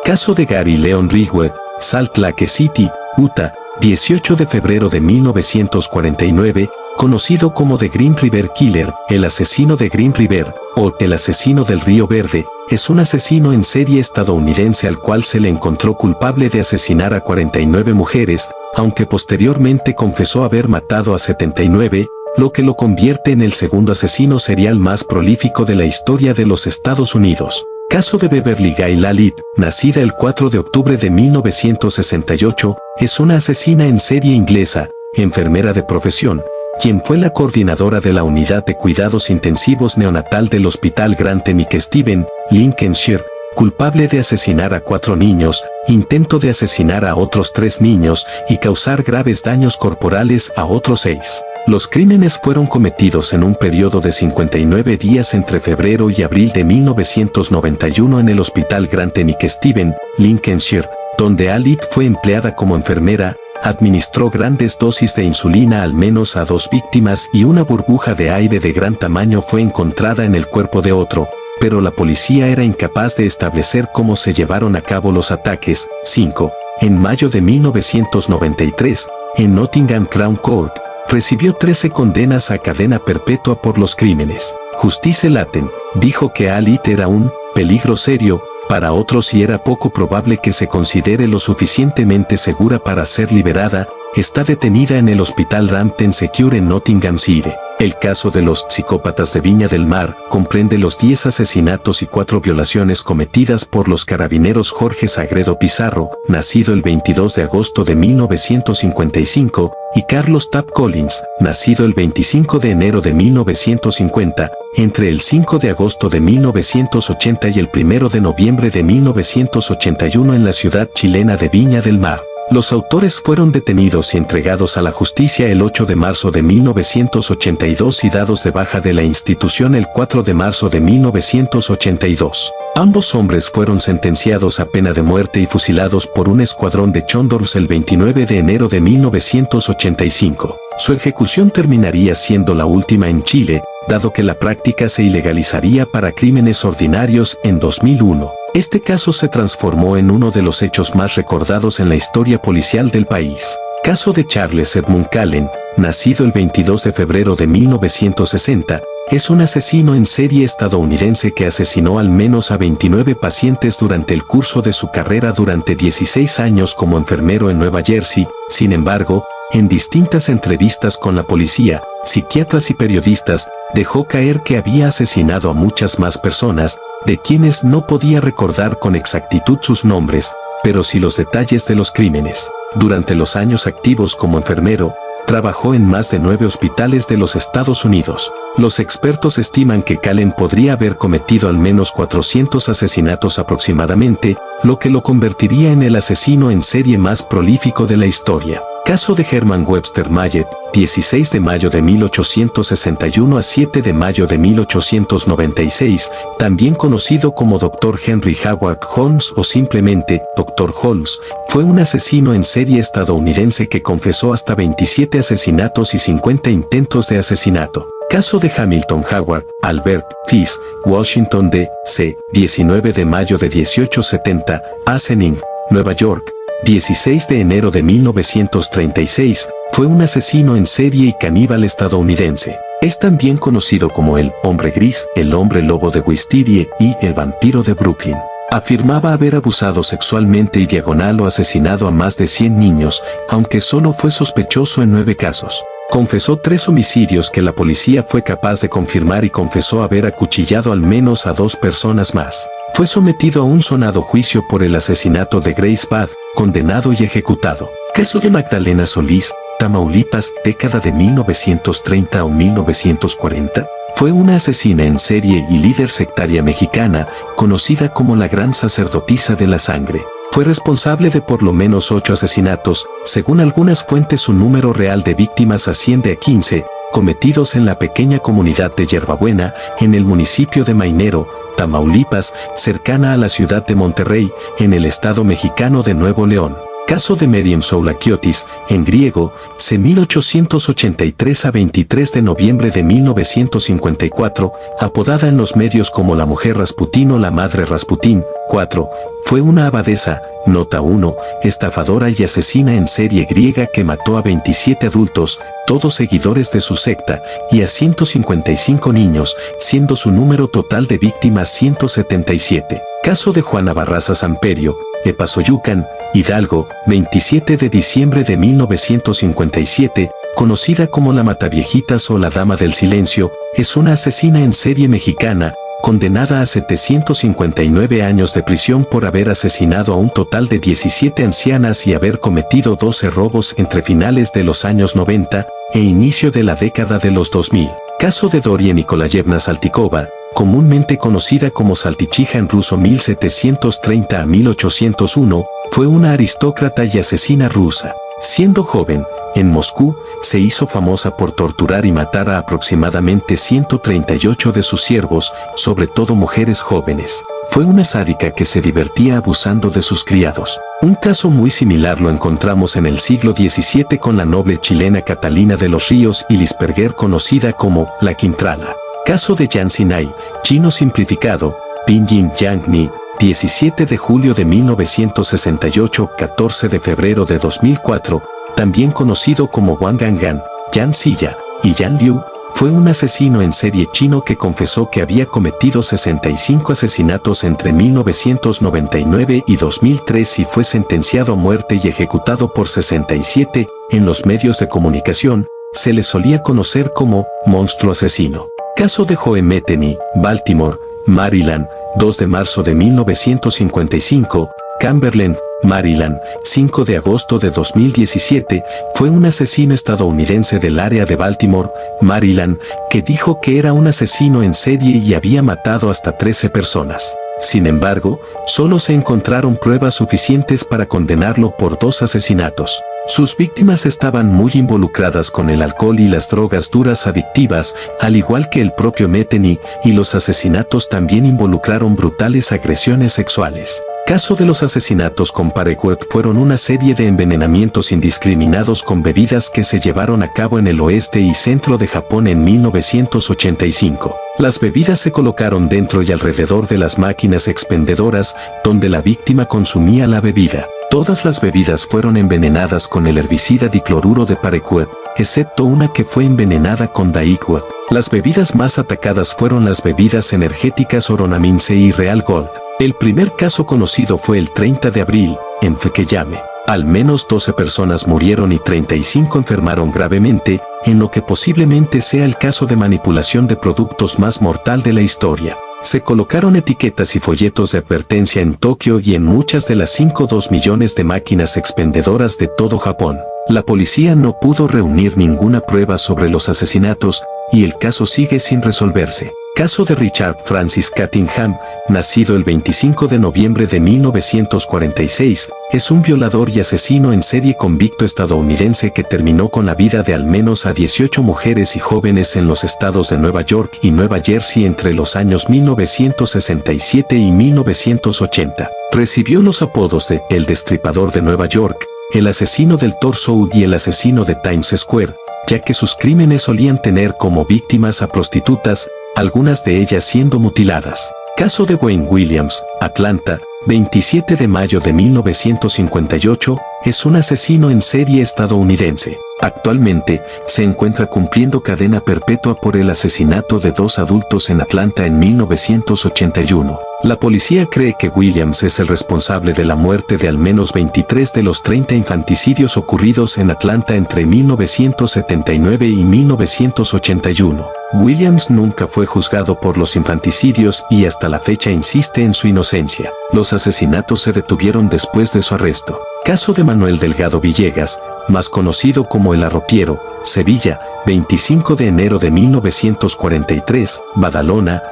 Caso de Gary Leon Ridgway, Salt Lake City, Utah, 18 de febrero de 1949, conocido como The Green River Killer, el asesino de Green River, o el asesino del Río Verde, es un asesino en serie estadounidense al cual se le encontró culpable de asesinar a 49 mujeres, aunque posteriormente confesó haber matado a 79, lo que lo convierte en el segundo asesino serial más prolífico de la historia de los Estados Unidos. Caso de Beverly Gay Lalit, nacida el 4 de octubre de 1968, es una asesina en serie inglesa, enfermera de profesión, quien fue la coordinadora de la unidad de cuidados intensivos neonatal del Hospital Grant en Stephen, Lincolnshire, culpable de asesinar a 4 niños, intento de asesinar a otros 3 niños y causar graves daños corporales a otros 6. Los crímenes fueron cometidos en un periodo de 59 días entre febrero y abril de 1991 en el Hospital Grant en Stephen, Lincolnshire, donde Alit fue empleada como enfermera, administró grandes dosis de insulina al menos a 2 víctimas y una burbuja de aire de gran tamaño fue encontrada en el cuerpo de otro, pero la policía era incapaz de establecer cómo se llevaron a cabo los ataques. 5. En mayo de 1993, en Nottingham Crown Court, recibió 13 condenas a cadena perpetua por los crímenes. Justice Latten dijo que Alit era un peligro serio para otros y era poco probable que se considere lo suficientemente segura para ser liberada. Está detenida en el Hospital Rampton Secure en Nottinghamshire. El caso de los psicópatas de Viña del Mar comprende los 10 asesinatos y 4 violaciones cometidas por los carabineros Jorge Sagredo Pizarro, nacido el 22 de agosto de 1955, y Carlos Tapp Collins, nacido el 25 de enero de 1950, entre el 5 de agosto de 1980 y el 1 de noviembre de 1981 en la ciudad chilena de Viña del Mar. Los autores fueron detenidos y entregados a la justicia el 8 de marzo de 1982 y dados de baja de la institución el 4 de marzo de 1982. Ambos hombres fueron sentenciados a pena de muerte y fusilados por un escuadrón de Chondors el 29 de enero de 1985. Su ejecución terminaría siendo la última en Chile, dado que la práctica se ilegalizaría para crímenes ordinarios en 2001. Este caso se transformó en uno de los hechos más recordados en la historia policial del país. Caso de Charles Edmund Callen, nacido el 22 de febrero de 1960, es un asesino en serie estadounidense que asesinó al menos a 29 pacientes durante el curso de su carrera durante 16 años como enfermero en Nueva Jersey. Sin embargo, en distintas entrevistas con la policía, psiquiatras y periodistas, dejó caer que había asesinado a muchas más personas, de quienes no podía recordar con exactitud sus nombres, pero sí los detalles de los crímenes. Durante los años activos como enfermero, trabajó en más de 9 hospitales de los Estados Unidos. Los expertos estiman que Kallen podría haber cometido al menos 400 asesinatos aproximadamente, lo que lo convertiría en el asesino en serie más prolífico de la historia. Caso de Herman Webster Mallet, 16 de mayo de 1861 a 7 de mayo de 1896, también conocido como Dr. Henry Howard Holmes o simplemente Dr. Holmes, fue un asesino en serie estadounidense que confesó hasta 27 asesinatos y 50 intentos de asesinato. Caso de Hamilton Howard, Albert, Peace, Washington D.C., 19 de mayo de 1870, Asening, Nueva York, 16 de enero de 1936, fue un asesino en serie y caníbal estadounidense. Es también conocido como el hombre gris, el hombre lobo de Wisteria y el vampiro de Brooklyn. Afirmaba haber abusado sexualmente y diagonal o asesinado a más de 100 niños, aunque solo fue sospechoso en 9 casos. Confesó 3 homicidios que la policía fue capaz de confirmar y confesó haber acuchillado al menos a 2 personas más. Fue sometido a un sonado juicio por el asesinato de Grace Bad, condenado y ejecutado. Caso de Magdalena Solís, Tamaulipas, década de 1930 o 1940. Fue una asesina en serie y líder sectaria mexicana, conocida como la Gran Sacerdotisa de la Sangre. Fue responsable de por lo menos 8 asesinatos, según algunas fuentes su número real de víctimas asciende a 15, cometidos en la pequeña comunidad de Yerbabuena, en el municipio de Mainero, Tamaulipas, cercana a la ciudad de Monterrey, en el estado mexicano de Nuevo León. Caso de Meriam Soulakiotis, en griego, c. 1883 a 23 de noviembre de 1954, apodada en los medios como la mujer Rasputín o la madre Rasputín. 4. Fue una abadesa, nota 1, estafadora y asesina en serie griega que mató a 27 adultos, todos seguidores de su secta, y a 155 niños, siendo su número total de víctimas 177. Caso de Juana Barraza Samperio, Epazoyucan, Hidalgo, 27 de diciembre de 1957, conocida como la Mataviejitas o la Dama del Silencio, es una asesina en serie mexicana, condenada a 759 años de prisión por haber asesinado a un total de 17 ancianas y haber cometido 12 robos entre finales de los años 90 e inicio de la década de los 2000. Caso de Doria Nikolayevna Saltikova, comúnmente conocida como Saltichija en ruso 1730 a 1801, fue una aristócrata y asesina rusa. Siendo joven, en Moscú, se hizo famosa por torturar y matar a aproximadamente 138 de sus siervos, sobre todo mujeres jóvenes. Fue una sádica que se divertía abusando de sus criados. Un caso muy similar lo encontramos en el siglo XVII con la noble chilena Catalina de los Ríos y Lisperguer, conocida como la Quintrala. Caso de Yan Sinai, chino simplificado, Pinyin Yang Ni, 17 de julio de 1968, 14 de febrero de 2004, también conocido como Wang Gangan, Yan Silla y Yan Liu, fue un asesino en serie chino que confesó que había cometido 65 asesinatos entre 1999 y 2003 y fue sentenciado a muerte y ejecutado por 67. En los medios de comunicación, se le solía conocer como monstruo asesino. Caso de Joe Metheny, Baltimore, Maryland, 2 de marzo de 1955, Cumberland, Maryland, 5 de agosto de 2017, fue un asesino estadounidense del área de Baltimore, Maryland, que dijo que era un asesino en serie y había matado hasta 13 personas. Sin embargo, solo se encontraron pruebas suficientes para condenarlo por 2 asesinatos. Sus víctimas estaban muy involucradas con el alcohol y las drogas duras adictivas, al igual que el propio Metheny, y los asesinatos también involucraron brutales agresiones sexuales. Caso de los asesinatos con Parekh fueron una serie de envenenamientos indiscriminados con bebidas que se llevaron a cabo en el oeste y centro de Japón en 1985. Las bebidas se colocaron dentro y alrededor de las máquinas expendedoras, donde la víctima consumía la bebida. Todas las bebidas fueron envenenadas con el herbicida dicloruro de Parekh, excepto una que fue envenenada con Daiquiri. Las bebidas más atacadas fueron las bebidas energéticas Oronamince y Real Gold. El primer caso conocido fue el 30 de abril, en Fukuyama. Al menos 12 personas murieron y 35 enfermaron gravemente, en lo que posiblemente sea el caso de manipulación de productos más mortal de la historia. Se colocaron etiquetas y folletos de advertencia en Tokio y en muchas de las 5,2 millones de máquinas expendedoras de todo Japón. La policía no pudo reunir ninguna prueba sobre los asesinatos y el caso sigue sin resolverse. Caso de Richard Francis Cunningham, nacido el 25 de noviembre de 1946, es un violador y asesino en serie convicto estadounidense que terminó con la vida de al menos a 18 mujeres y jóvenes en los estados de Nueva York y Nueva Jersey entre los años 1967 y 1980. Recibió los apodos de El Destripador de Nueva York, El Asesino del Torso y El Asesino de Times Square, ya que sus crímenes solían tener como víctimas a prostitutas, algunas de ellas siendo mutiladas. Caso de Wayne Williams, Atlanta, 27 de mayo de 1958, es un asesino en serie estadounidense. Actualmente, se encuentra cumpliendo cadena perpetua por el asesinato de 2 adultos en Atlanta en 1981. La policía cree que Williams es el responsable de la muerte de al menos 23 de los 30 infanticidios ocurridos en Atlanta entre 1979 y 1981. Williams nunca fue juzgado por los infanticidios y hasta la fecha insiste en su inocencia. Los asesinatos se detuvieron después de su arresto. Caso de Manuel Delgado Villegas, más conocido como El Arropiero, Sevilla, 25 de enero de 1943, Badalona,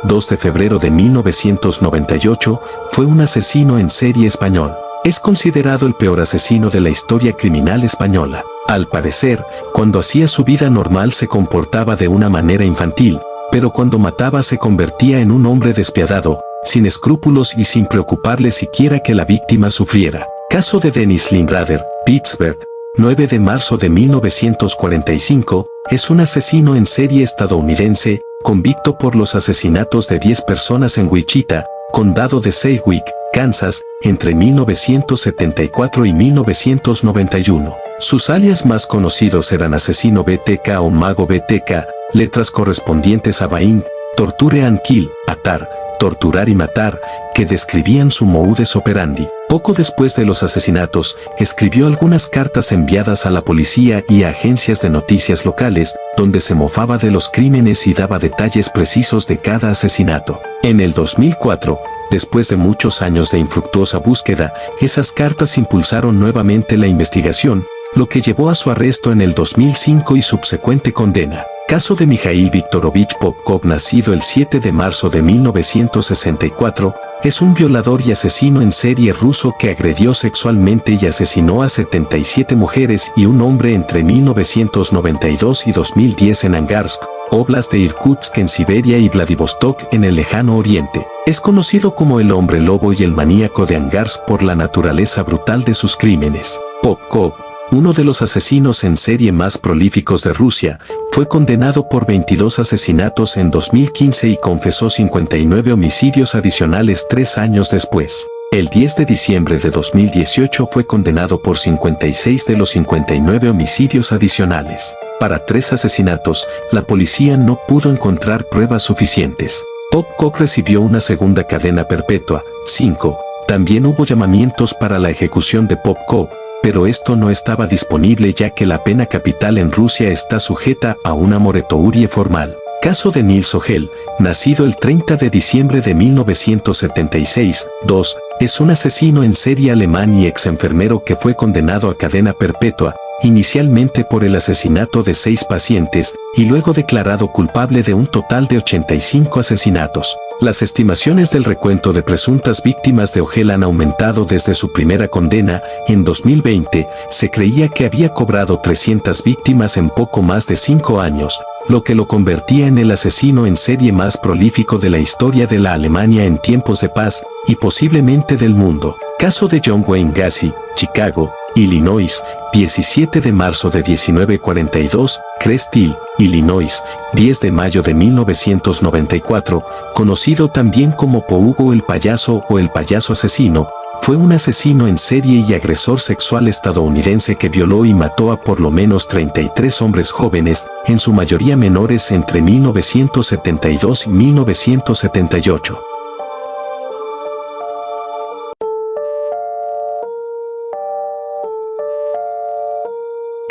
2 de febrero de 1998, fue un asesino en serie español. Es considerado el peor asesino de la historia criminal española. Al parecer, cuando hacía su vida normal se comportaba de una manera infantil, pero cuando mataba se convertía en un hombre despiadado, sin escrúpulos y sin preocuparle siquiera que la víctima sufriera. Caso de Dennis Linrader, Pittsburgh, 9 de marzo de 1945, es un asesino en serie estadounidense, convicto por los asesinatos de 10 personas en Wichita, condado de Sedgwick, Kansas, entre 1974 y 1991. Sus alias más conocidos eran Asesino BTK o Mago BTK, letras correspondientes a Bind, Torture and Kill, Atar, Torturar y Matar, que describían su modus operandi. Poco después de los asesinatos, escribió algunas cartas enviadas a la policía y a agencias de noticias locales, donde se mofaba de los crímenes y daba detalles precisos de cada asesinato. En el 2004, después de muchos años de infructuosa búsqueda, esas cartas impulsaron nuevamente la investigación, lo que llevó a su arresto en el 2005 y subsecuente condena. Caso de Mikhail Viktorovich Popkov, nacido el 7 de marzo de 1964, es un violador y asesino en serie ruso que agredió sexualmente y asesinó a 77 mujeres y un hombre entre 1992 y 2010 en Angarsk, Oblast de Irkutsk en Siberia y Vladivostok en el lejano oriente. Es conocido como el hombre lobo y el maníaco de Angarsk por la naturaleza brutal de sus crímenes. Popkov, uno de los asesinos en serie más prolíficos de Rusia, fue condenado por 22 asesinatos en 2015 y confesó 59 homicidios adicionales 3 años después. El 10 de diciembre de 2018 fue condenado por 56 de los 59 homicidios adicionales. Para 3 asesinatos, la policía no pudo encontrar pruebas suficientes. Popkov recibió una segunda cadena perpetua. 5. También hubo llamamientos para la ejecución de Popkov, pero esto no estaba disponible ya que la pena capital en Rusia está sujeta a una moratoria formal. Caso de Nils Ogel, nacido el 30 de diciembre de 1976, 2, es un asesino en serie alemán y ex enfermero que fue condenado a cadena perpetua, inicialmente por el asesinato de 6 pacientes, y luego declarado culpable de un total de 85 asesinatos. Las estimaciones del recuento de presuntas víctimas de Ogel han aumentado desde su primera condena. En 2020, se creía que había cobrado 300 víctimas en poco más de 5 años, lo que lo convertía en el asesino en serie más prolífico de la historia de la Alemania en tiempos de paz, y posiblemente del mundo. Caso de John Wayne Gacy, Chicago, Illinois, 17 de marzo de 1942, Crest Hill, Illinois, 10 de mayo de 1994, conocido también como Pougo el Payaso o el Payaso Asesino, fue un asesino en serie y agresor sexual estadounidense que violó y mató a por lo menos 33 hombres jóvenes, en su mayoría menores entre 1972 y 1978.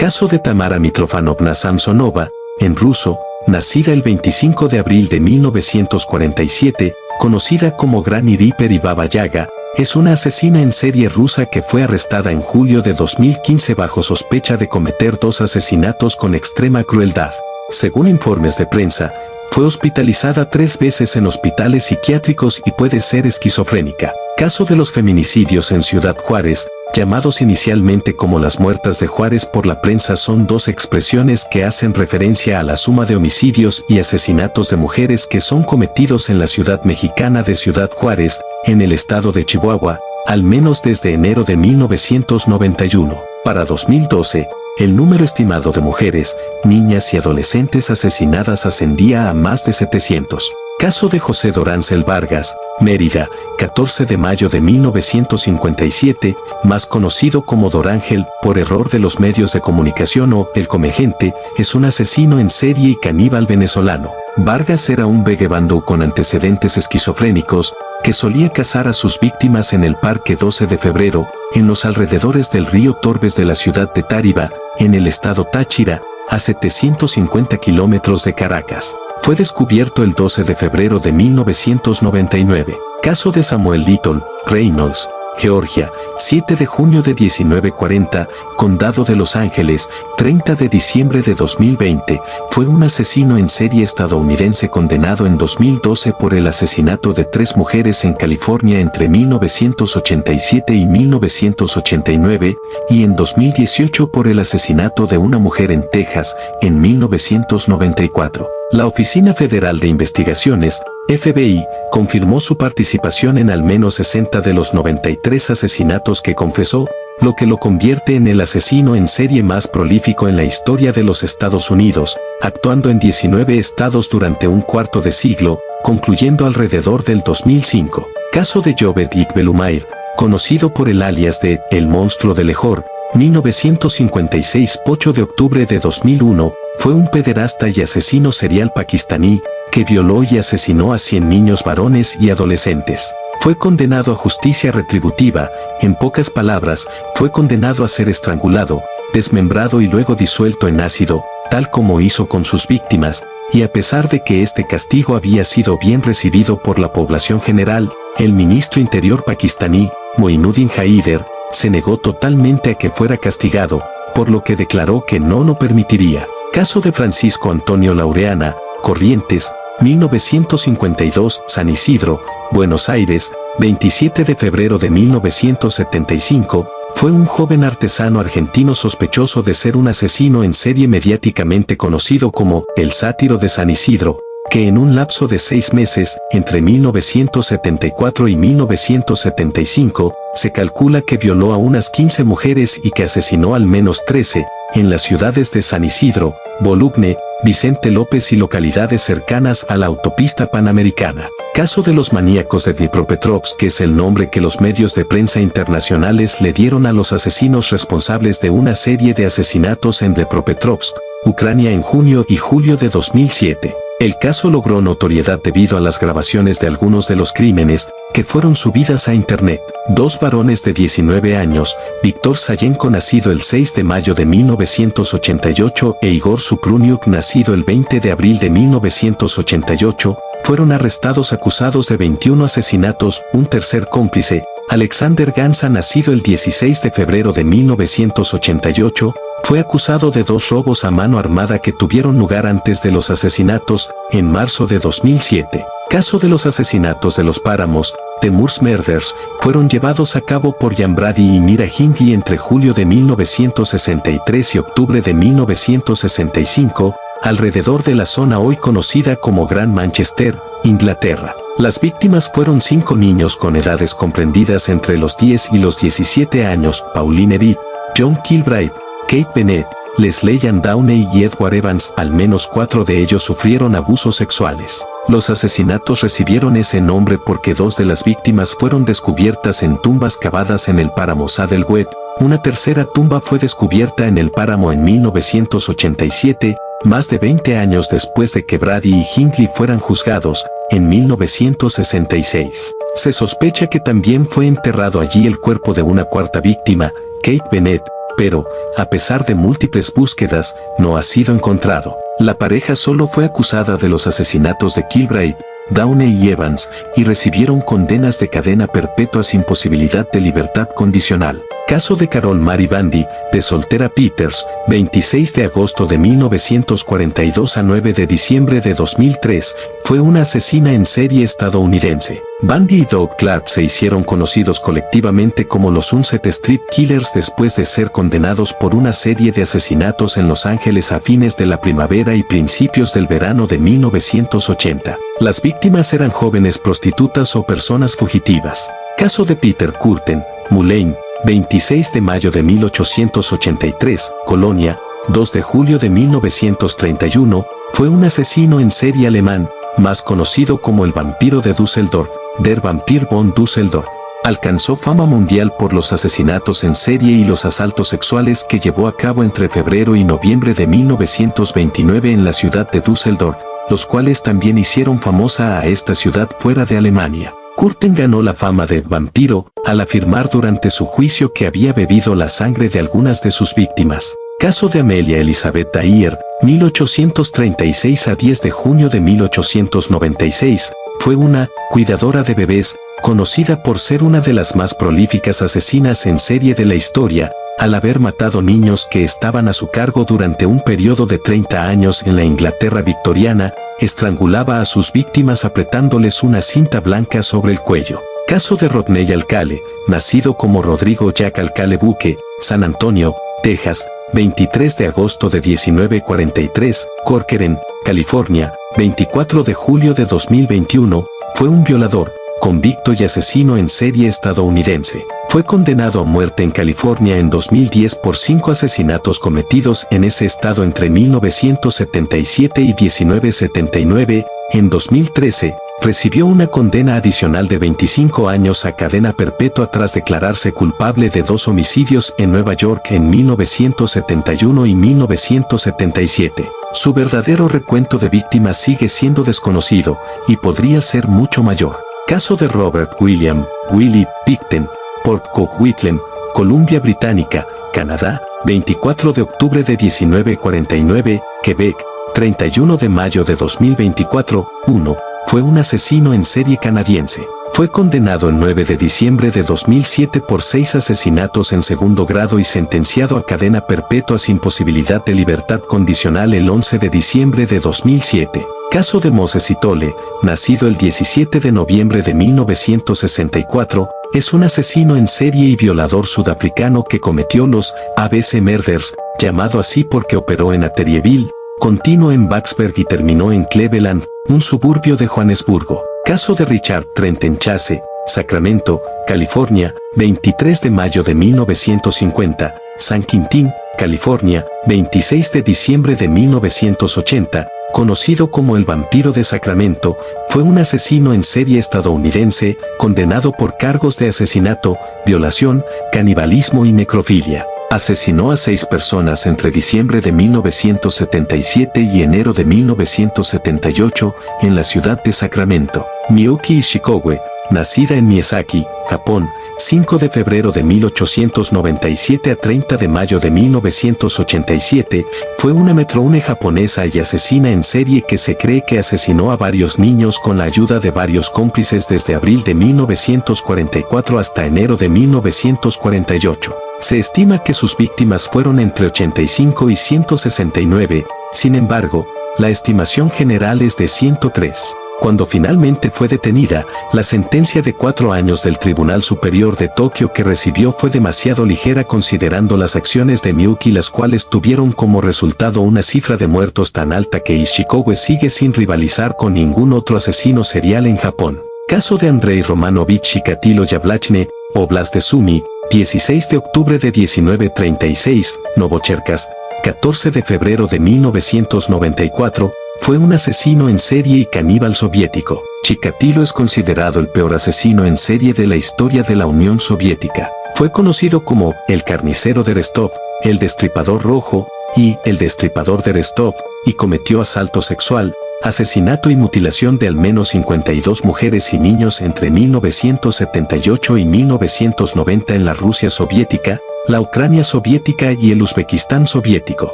Caso de Tamara Mitrofanovna Samsonova, en ruso, nacida el 25 de abril de 1947, conocida como Granny Reaper y Baba Yaga, es una asesina en serie rusa que fue arrestada en julio de 2015 bajo sospecha de cometer 2 asesinatos con extrema crueldad. Según informes de prensa, fue hospitalizada 3 veces en hospitales psiquiátricos y puede ser esquizofrénica. Caso de los feminicidios en Ciudad Juárez, llamados inicialmente como las muertas de Juárez por la prensa, son 2 expresiones que hacen referencia a la suma de homicidios y asesinatos de mujeres que son cometidos en la ciudad mexicana de Ciudad Juárez, en el estado de Chihuahua, al menos desde enero de 1991. Para 2012, el número estimado de mujeres, niñas y adolescentes asesinadas ascendía a más de 700. Caso de José Dorancel Vargas, Mérida, 14 de mayo de 1957, más conocido como Dorángel, por error de los medios de comunicación o el Comegente, es un asesino en serie y caníbal venezolano. Vargas era un vagabundo con antecedentes esquizofrénicos, que solía cazar a sus víctimas en el Parque 12 de Febrero, en los alrededores del río Torbes de la ciudad de Táriba, en el estado Táchira, a 750 kilómetros de Caracas. Fue descubierto el 12 de febrero de 1999. Caso de Samuel Little, Reynolds, Georgia, 7 de junio de 1940, Condado de Los Ángeles, 30 de diciembre de 2020, fue un asesino en serie estadounidense condenado en 2012 por el asesinato de 3 mujeres en California entre 1987 y 1989, y en 2018 por el asesinato de una mujer en Texas, en 1994. La Oficina Federal de Investigaciones, FBI, confirmó su participación en al menos 60 de los 93 asesinatos que confesó, lo que lo convierte en el asesino en serie más prolífico en la historia de los Estados Unidos, actuando en 19 estados durante un cuarto de siglo, concluyendo alrededor del 2005. Caso de Jovet Iqbelumayr, conocido por el alias de El Monstruo de Lejor, 1956. 8 de octubre de 2001, fue un pederasta y asesino serial pakistaní, que violó y asesinó a 100 niños varones y adolescentes. Fue condenado a justicia retributiva, en pocas palabras, fue condenado a ser estrangulado, desmembrado y luego disuelto en ácido, tal como hizo con sus víctimas, y a pesar de que este castigo había sido bien recibido por la población general, el ministro interior pakistaní, Moinuddin Haider, se negó totalmente a que fuera castigado, por lo que declaró que no lo permitiría. Caso de Francisco Antonio Laureana, Corrientes, 1952, San Isidro, Buenos Aires, 27 de febrero de 1975, fue un joven artesano argentino sospechoso de ser un asesino en serie mediáticamente conocido como el Sátiro de San Isidro, que en un lapso de 6 meses, entre 1974 y 1975, se calcula que violó a unas 15 mujeres y que asesinó al menos 13, en las ciudades de San Isidro, Bolugne, Vicente López y localidades cercanas a la autopista panamericana. Caso de los maníacos de Dnipropetrovsk, que es el nombre que los medios de prensa internacionales le dieron a los asesinos responsables de una serie de asesinatos en Dnipropetrovsk, Ucrania en junio y julio de 2007. El caso logró notoriedad debido a las grabaciones de algunos de los crímenes que fueron subidas a internet. 2 varones de 19 años, Víctor Sayenko, nacido el 6 de mayo de 1988, e Igor Supruniuk, nacido el 20 de abril de 1988, fueron arrestados acusados de 21 asesinatos. Un tercer cómplice, Alexander Gansa, nacido el 16 de febrero de 1988, fue acusado de 2 robos a mano armada que tuvieron lugar antes de los asesinatos, en marzo de 2007. Caso de los asesinatos de los páramos, The Moors Murders, fueron llevados a cabo por Jan Brady y Mira Hindley entre julio de 1963 y octubre de 1965, alrededor de la zona hoy conocida como Gran Manchester, Inglaterra. Las víctimas fueron 5 niños con edades comprendidas entre los 10 y los 17 años, Pauline Reed, John Kilbride, Kate Bennett, Leslie Ann Downey y Edward Evans. Al menos 4 de ellos sufrieron abusos sexuales. Los asesinatos recibieron ese nombre porque 2 de las víctimas fueron descubiertas en tumbas cavadas en el páramo Saddlewood. Una tercera tumba fue descubierta en el páramo en 1987, más de 20 años después de que Brady y Hindley fueran juzgados, en 1966. Se sospecha que también fue enterrado allí el cuerpo de una cuarta víctima, Kate Bennett, pero, a pesar de múltiples búsquedas, no ha sido encontrado. La pareja solo fue acusada de los asesinatos de Kilbride, Downey y Evans, y recibieron condenas de cadena perpetua sin posibilidad de libertad condicional. Caso de Carol Mary Bundy, de Soltera Peters, 26 de agosto de 1942 a 9 de diciembre de 2003, fue una asesina en serie estadounidense. Bundy y Doug Clark se hicieron conocidos colectivamente como los Sunset Strip Killers después de ser condenados por una serie de asesinatos en Los Ángeles a fines de la primavera y principios del verano de 1980. Las víctimas eran jóvenes prostitutas o personas fugitivas. Caso de Peter Curtin, Mulane, 26 de mayo de 1883, Colonia, 2 de julio de 1931, fue un asesino en serie alemán, más conocido como el vampiro de Düsseldorf, Der Vampir von Düsseldorf. Alcanzó fama mundial por los asesinatos en serie y los asaltos sexuales que llevó a cabo entre febrero y noviembre de 1929 en la ciudad de Düsseldorf, los cuales también hicieron famosa a esta ciudad fuera de Alemania. Curtin ganó la fama de vampiro al afirmar durante su juicio que había bebido la sangre de algunas de sus víctimas. Caso de Amelia Elizabeth Dyer, 1836 a 10 de junio de 1896, fue una cuidadora de bebés, conocida por ser una de las más prolíficas asesinas en serie de la historia, al haber matado niños que estaban a su cargo durante un periodo de 30 años en la Inglaterra victoriana. Estrangulaba a sus víctimas apretándoles una cinta blanca sobre el cuello. Caso de Rodney Alcale, nacido como Rodrigo Jack Alcale Buque, San Antonio, Texas, 23 de agosto de 1943, Corcoran, California, 24 de julio de 2021, fue un violador, convicto y asesino en serie estadounidense. Fue condenado a muerte en California en 2010 por 5 asesinatos cometidos en ese estado entre 1977 y 1979. En 2013, recibió una condena adicional de 25 años a cadena perpetua tras declararse culpable de 2 homicidios en Nueva York en 1971 y 1977. Su verdadero recuento de víctimas sigue siendo desconocido y podría ser mucho mayor. Caso de Robert William Willie Picton, Port Coquitlam, Columbia Británica, Canadá, 24 de octubre de 1949, Quebec, 31 de mayo de 2024, 1, fue un asesino en serie canadiense. Fue condenado el 9 de diciembre de 2007 por 6 asesinatos en segundo grado y sentenciado a cadena perpetua sin posibilidad de libertad condicional el 11 de diciembre de 2007. Caso de Moses Itole, nacido el 17 de noviembre de 1964, es un asesino en serie y violador sudafricano que cometió los ABC Murders, llamado así porque operó en Aterieville, continuó en Blacksburg y terminó en Cleveland, un suburbio de Johannesburgo. Caso de Richard Trenton Chase, Sacramento, California, 23 de mayo de 1950, San Quintín, California, 26 de diciembre de 1980, conocido como el vampiro de Sacramento, fue un asesino en serie estadounidense, condenado por cargos de asesinato, violación, canibalismo y necrofilia. Asesinó a 6 personas entre diciembre de 1977 y enero de 1978 en la ciudad de Sacramento. Miyuki Ishikawa, nacida en Miyazaki, Japón, 5 de febrero de 1897 a 30 de mayo de 1987, fue una matrone japonesa y asesina en serie que se cree que asesinó a varios niños con la ayuda de varios cómplices desde abril de 1944 hasta enero de 1948. Se estima que sus víctimas fueron entre 85 y 169, sin embargo, la estimación general es de 103. Cuando finalmente fue detenida, la sentencia de 4 años del Tribunal Superior de Tokio que recibió fue demasiado ligera considerando las acciones de Miyuki, las cuales tuvieron como resultado una cifra de muertos tan alta que Ishikawa sigue sin rivalizar con ningún otro asesino serial en Japón. Caso de Andrei Romanovich Chikatilo Yablachne, Oblast de Sumy, 16 de octubre de 1936, Novocherkassk, 14 de febrero de 1994, fue un asesino en serie y caníbal soviético. Chikatilo es considerado el peor asesino en serie de la historia de la Unión Soviética. Fue conocido como el carnicero de Rostov, el destripador rojo y el destripador de Rostov, y cometió asalto sexual, asesinato y mutilación de al menos 52 mujeres y niños entre 1978 y 1990 en la Rusia soviética, la Ucrania soviética y el Uzbekistán soviético.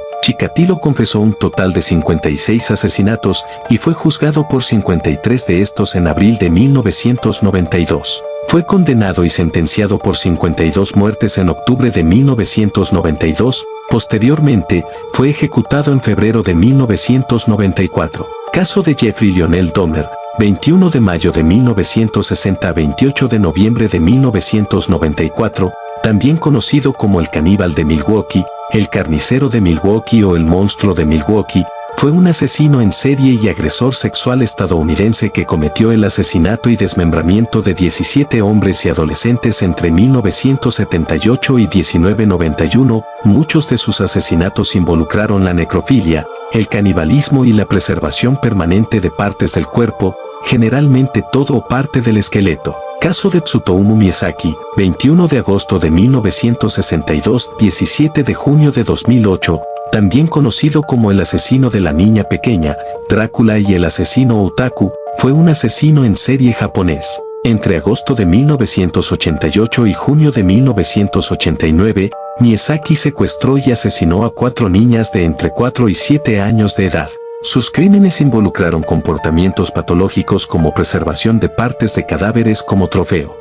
Chikatilo confesó un total de 56 asesinatos y fue juzgado por 53 de estos en abril de 1992. Fue condenado y sentenciado por 52 muertes en octubre de 1992. Posteriormente, fue ejecutado en febrero de 1994. Caso de Jeffrey Lionel Dahmer, 21 de mayo de 1960 a 28 de noviembre de 1994, también conocido como el caníbal de Milwaukee, el carnicero de Milwaukee o el monstruo de Milwaukee, fue un asesino en serie y agresor sexual estadounidense que cometió el asesinato y desmembramiento de 17 hombres y adolescentes entre 1978 y 1991. Muchos de sus asesinatos involucraron la necrofilia, el canibalismo y la preservación permanente de partes del cuerpo, generalmente todo o parte del esqueleto. Caso de Tsutomu Miyazaki, 21 de agosto de 1962, 17 de junio de 2008, también conocido como el asesino de la niña pequeña, Drácula y el asesino otaku, fue un asesino en serie japonés. Entre agosto de 1988 y junio de 1989, Miyazaki secuestró y asesinó a 4 niñas de entre 4 y 7 años de edad. Sus crímenes involucraron comportamientos patológicos como preservación de partes de cadáveres como trofeo.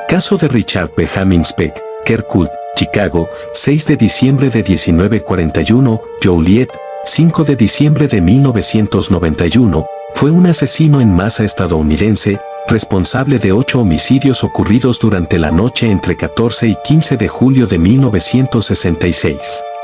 Caso de Richard Benjamin Speck, Kirkwood, Chicago, 6 de diciembre de 1941, Joliet, 5 de diciembre de 1991, fue un asesino en masa estadounidense, responsable de 8 homicidios ocurridos durante la noche entre 14 y 15 de julio de 1966.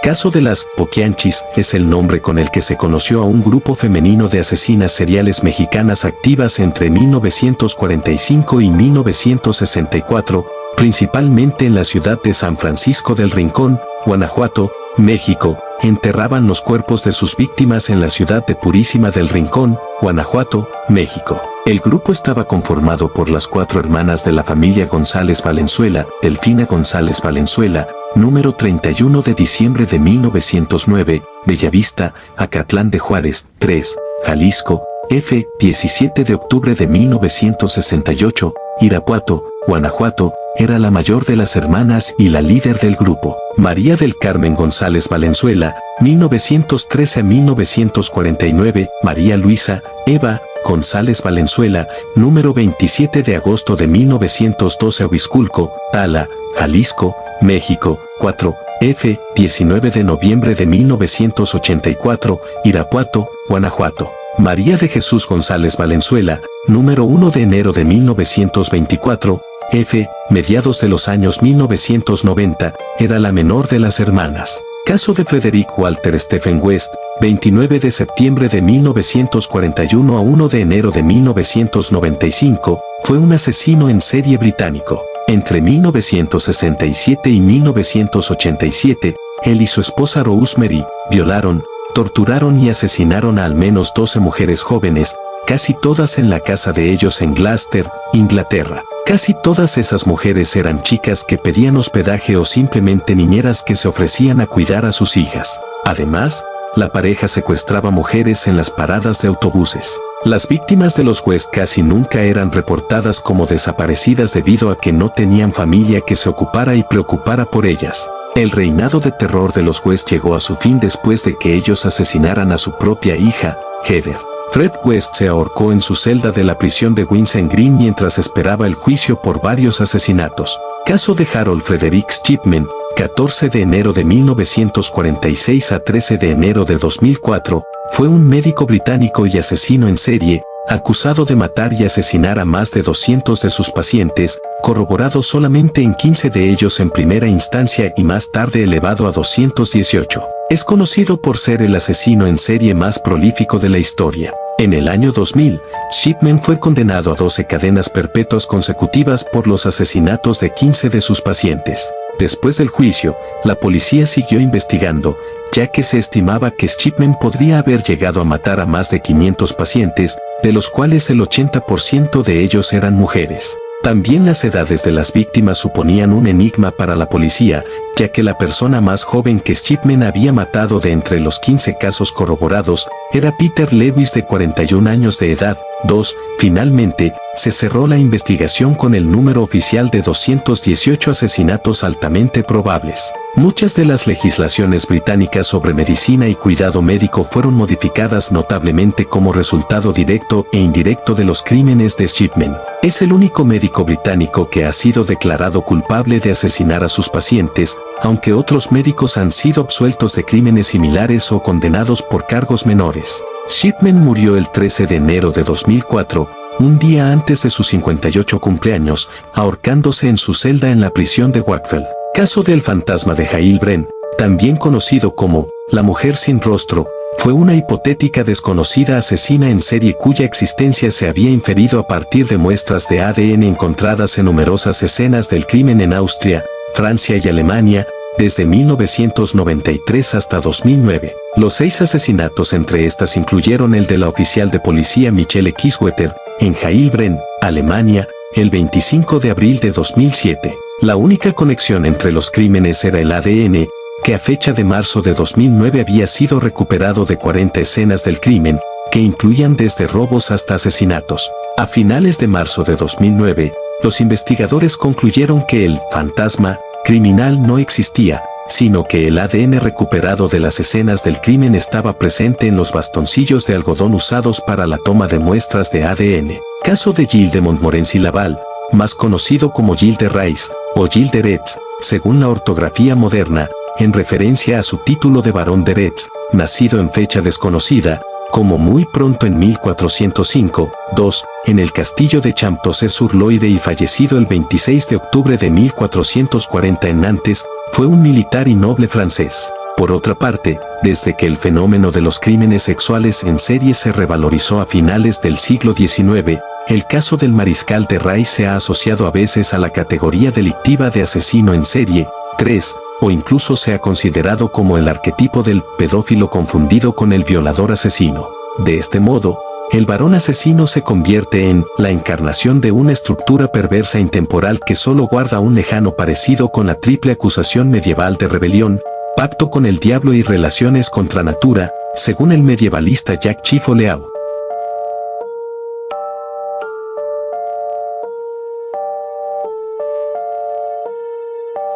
Caso de las Poquianchis es el nombre con el que se conoció a un grupo femenino de asesinas seriales mexicanas activas entre 1945 y 1964, principalmente en la ciudad de San Francisco del Rincón, Guanajuato, México. Enterraban los cuerpos de sus víctimas en la ciudad de Purísima del Rincón, Guanajuato, México. El grupo estaba conformado por las 4 hermanas de la familia González Valenzuela, Delfina González Valenzuela, número 31 de diciembre de 1909, Bellavista, Acatlán de Juárez, 3, Jalisco, F. 17 de octubre de 1968, Irapuato, Guanajuato, era la mayor de las hermanas y la líder del grupo. María del Carmen González Valenzuela, 1913 a 1949, María Luisa, Eva, González Valenzuela, número 27 de agosto de 1912 a Huizculco, Tala, Jalisco, México, 4, F. 19 de noviembre de 1984, Irapuato, Guanajuato. María de Jesús González Valenzuela, número 1 de enero de 1924, F. mediados de los años 1990, era la menor de las hermanas. Caso de Frederick Walter Stephen West, 29 de septiembre de 1941 a 1 de enero de 1995, fue un asesino en serie británico. Entre 1967 y 1987, él y su esposa Rosemary violaron, torturaron y asesinaron a al menos 12 mujeres jóvenes, casi todas en la casa de ellos en Gloucester, Inglaterra. Casi todas esas mujeres eran chicas que pedían hospedaje o simplemente niñeras que se ofrecían a cuidar a sus hijas. Además, la pareja secuestraba mujeres en las paradas de autobuses. Las víctimas de los West casi nunca eran reportadas como desaparecidas debido a que no tenían familia que se ocupara y preocupara por ellas. El reinado de terror de los West llegó a su fin después de que ellos asesinaran a su propia hija, Heather. Fred West se ahorcó en su celda de la prisión de Windsor Green mientras esperaba el juicio por varios asesinatos. Caso de Harold Frederick Shipman, 14 de enero de 1946 a 13 de enero de 2004, fue un médico británico y asesino en serie, acusado de matar y asesinar a más de 200 de sus pacientes, corroborado solamente en 15 de ellos en primera instancia y más tarde elevado a 218. Es conocido por ser el asesino en serie más prolífico de la historia. En el año 2000, Shipman fue condenado a 12 cadenas perpetuas consecutivas por los asesinatos de 15 de sus pacientes. Después del juicio, la policía siguió investigando, ya que se estimaba que Shipman podría haber llegado a matar a más de 500 pacientes, de los cuales el 80% de ellos eran mujeres. También las edades de las víctimas suponían un enigma para la policía, ya que la persona más joven que Shipman había matado de entre los 15 casos corroborados era Peter Lewis de 41 años de edad, 2. Finalmente, se cerró la investigación con el número oficial de 218 asesinatos altamente probables. Muchas de las legislaciones británicas sobre medicina y cuidado médico fueron modificadas notablemente como resultado directo e indirecto de los crímenes de Shipman. Es el único médico británico que ha sido declarado culpable de asesinar a sus pacientes, aunque otros médicos han sido absueltos de crímenes similares o condenados por cargos menores. Shipman murió el 13 de enero de 2004, un día antes de sus 58 cumpleaños, ahorcándose en su celda en la prisión de Wakefield. Caso del fantasma de Jael Bren, también conocido como la mujer sin rostro, fue una hipotética desconocida asesina en serie cuya existencia se había inferido a partir de muestras de ADN encontradas en numerosas escenas del crimen en Austria, Francia y Alemania, desde 1993 hasta 2009. Los 6 asesinatos entre estas incluyeron el de la oficial de policía Michelle Kiswetter, en Jael Bren, Alemania, el 25 de abril de 2007. La única conexión entre los crímenes era el ADN, que a fecha de marzo de 2009 había sido recuperado de 40 escenas del crimen, que incluían desde robos hasta asesinatos. A finales de marzo de 2009, los investigadores concluyeron que el fantasma criminal no existía, sino que el ADN recuperado de las escenas del crimen estaba presente en los bastoncillos de algodón usados para la toma de muestras de ADN. Caso de Gilles de Montmorency Laval, más conocido como Gilles de Rais o Gilles de Retz, según la ortografía moderna, en referencia a su título de barón de Retz, nacido en fecha desconocida, como muy pronto en 1405, 2, en el castillo de Champtocé-sur-Loire y fallecido el 26 de octubre de 1440 en Nantes, fue un militar y noble francés. Por otra parte, desde que el fenómeno de los crímenes sexuales en serie se revalorizó a finales del siglo XIX, el caso del mariscal de Rais se ha asociado a veces a la categoría delictiva de asesino en serie, 3, o incluso se ha considerado como el arquetipo del pedófilo confundido con el violador asesino. De este modo, el varón asesino se convierte en la encarnación de una estructura perversa intemporal que solo guarda un lejano parecido con la triple acusación medieval de rebelión, pacto con el diablo y relaciones contra natura, según el medievalista Jacques Chiffoleau.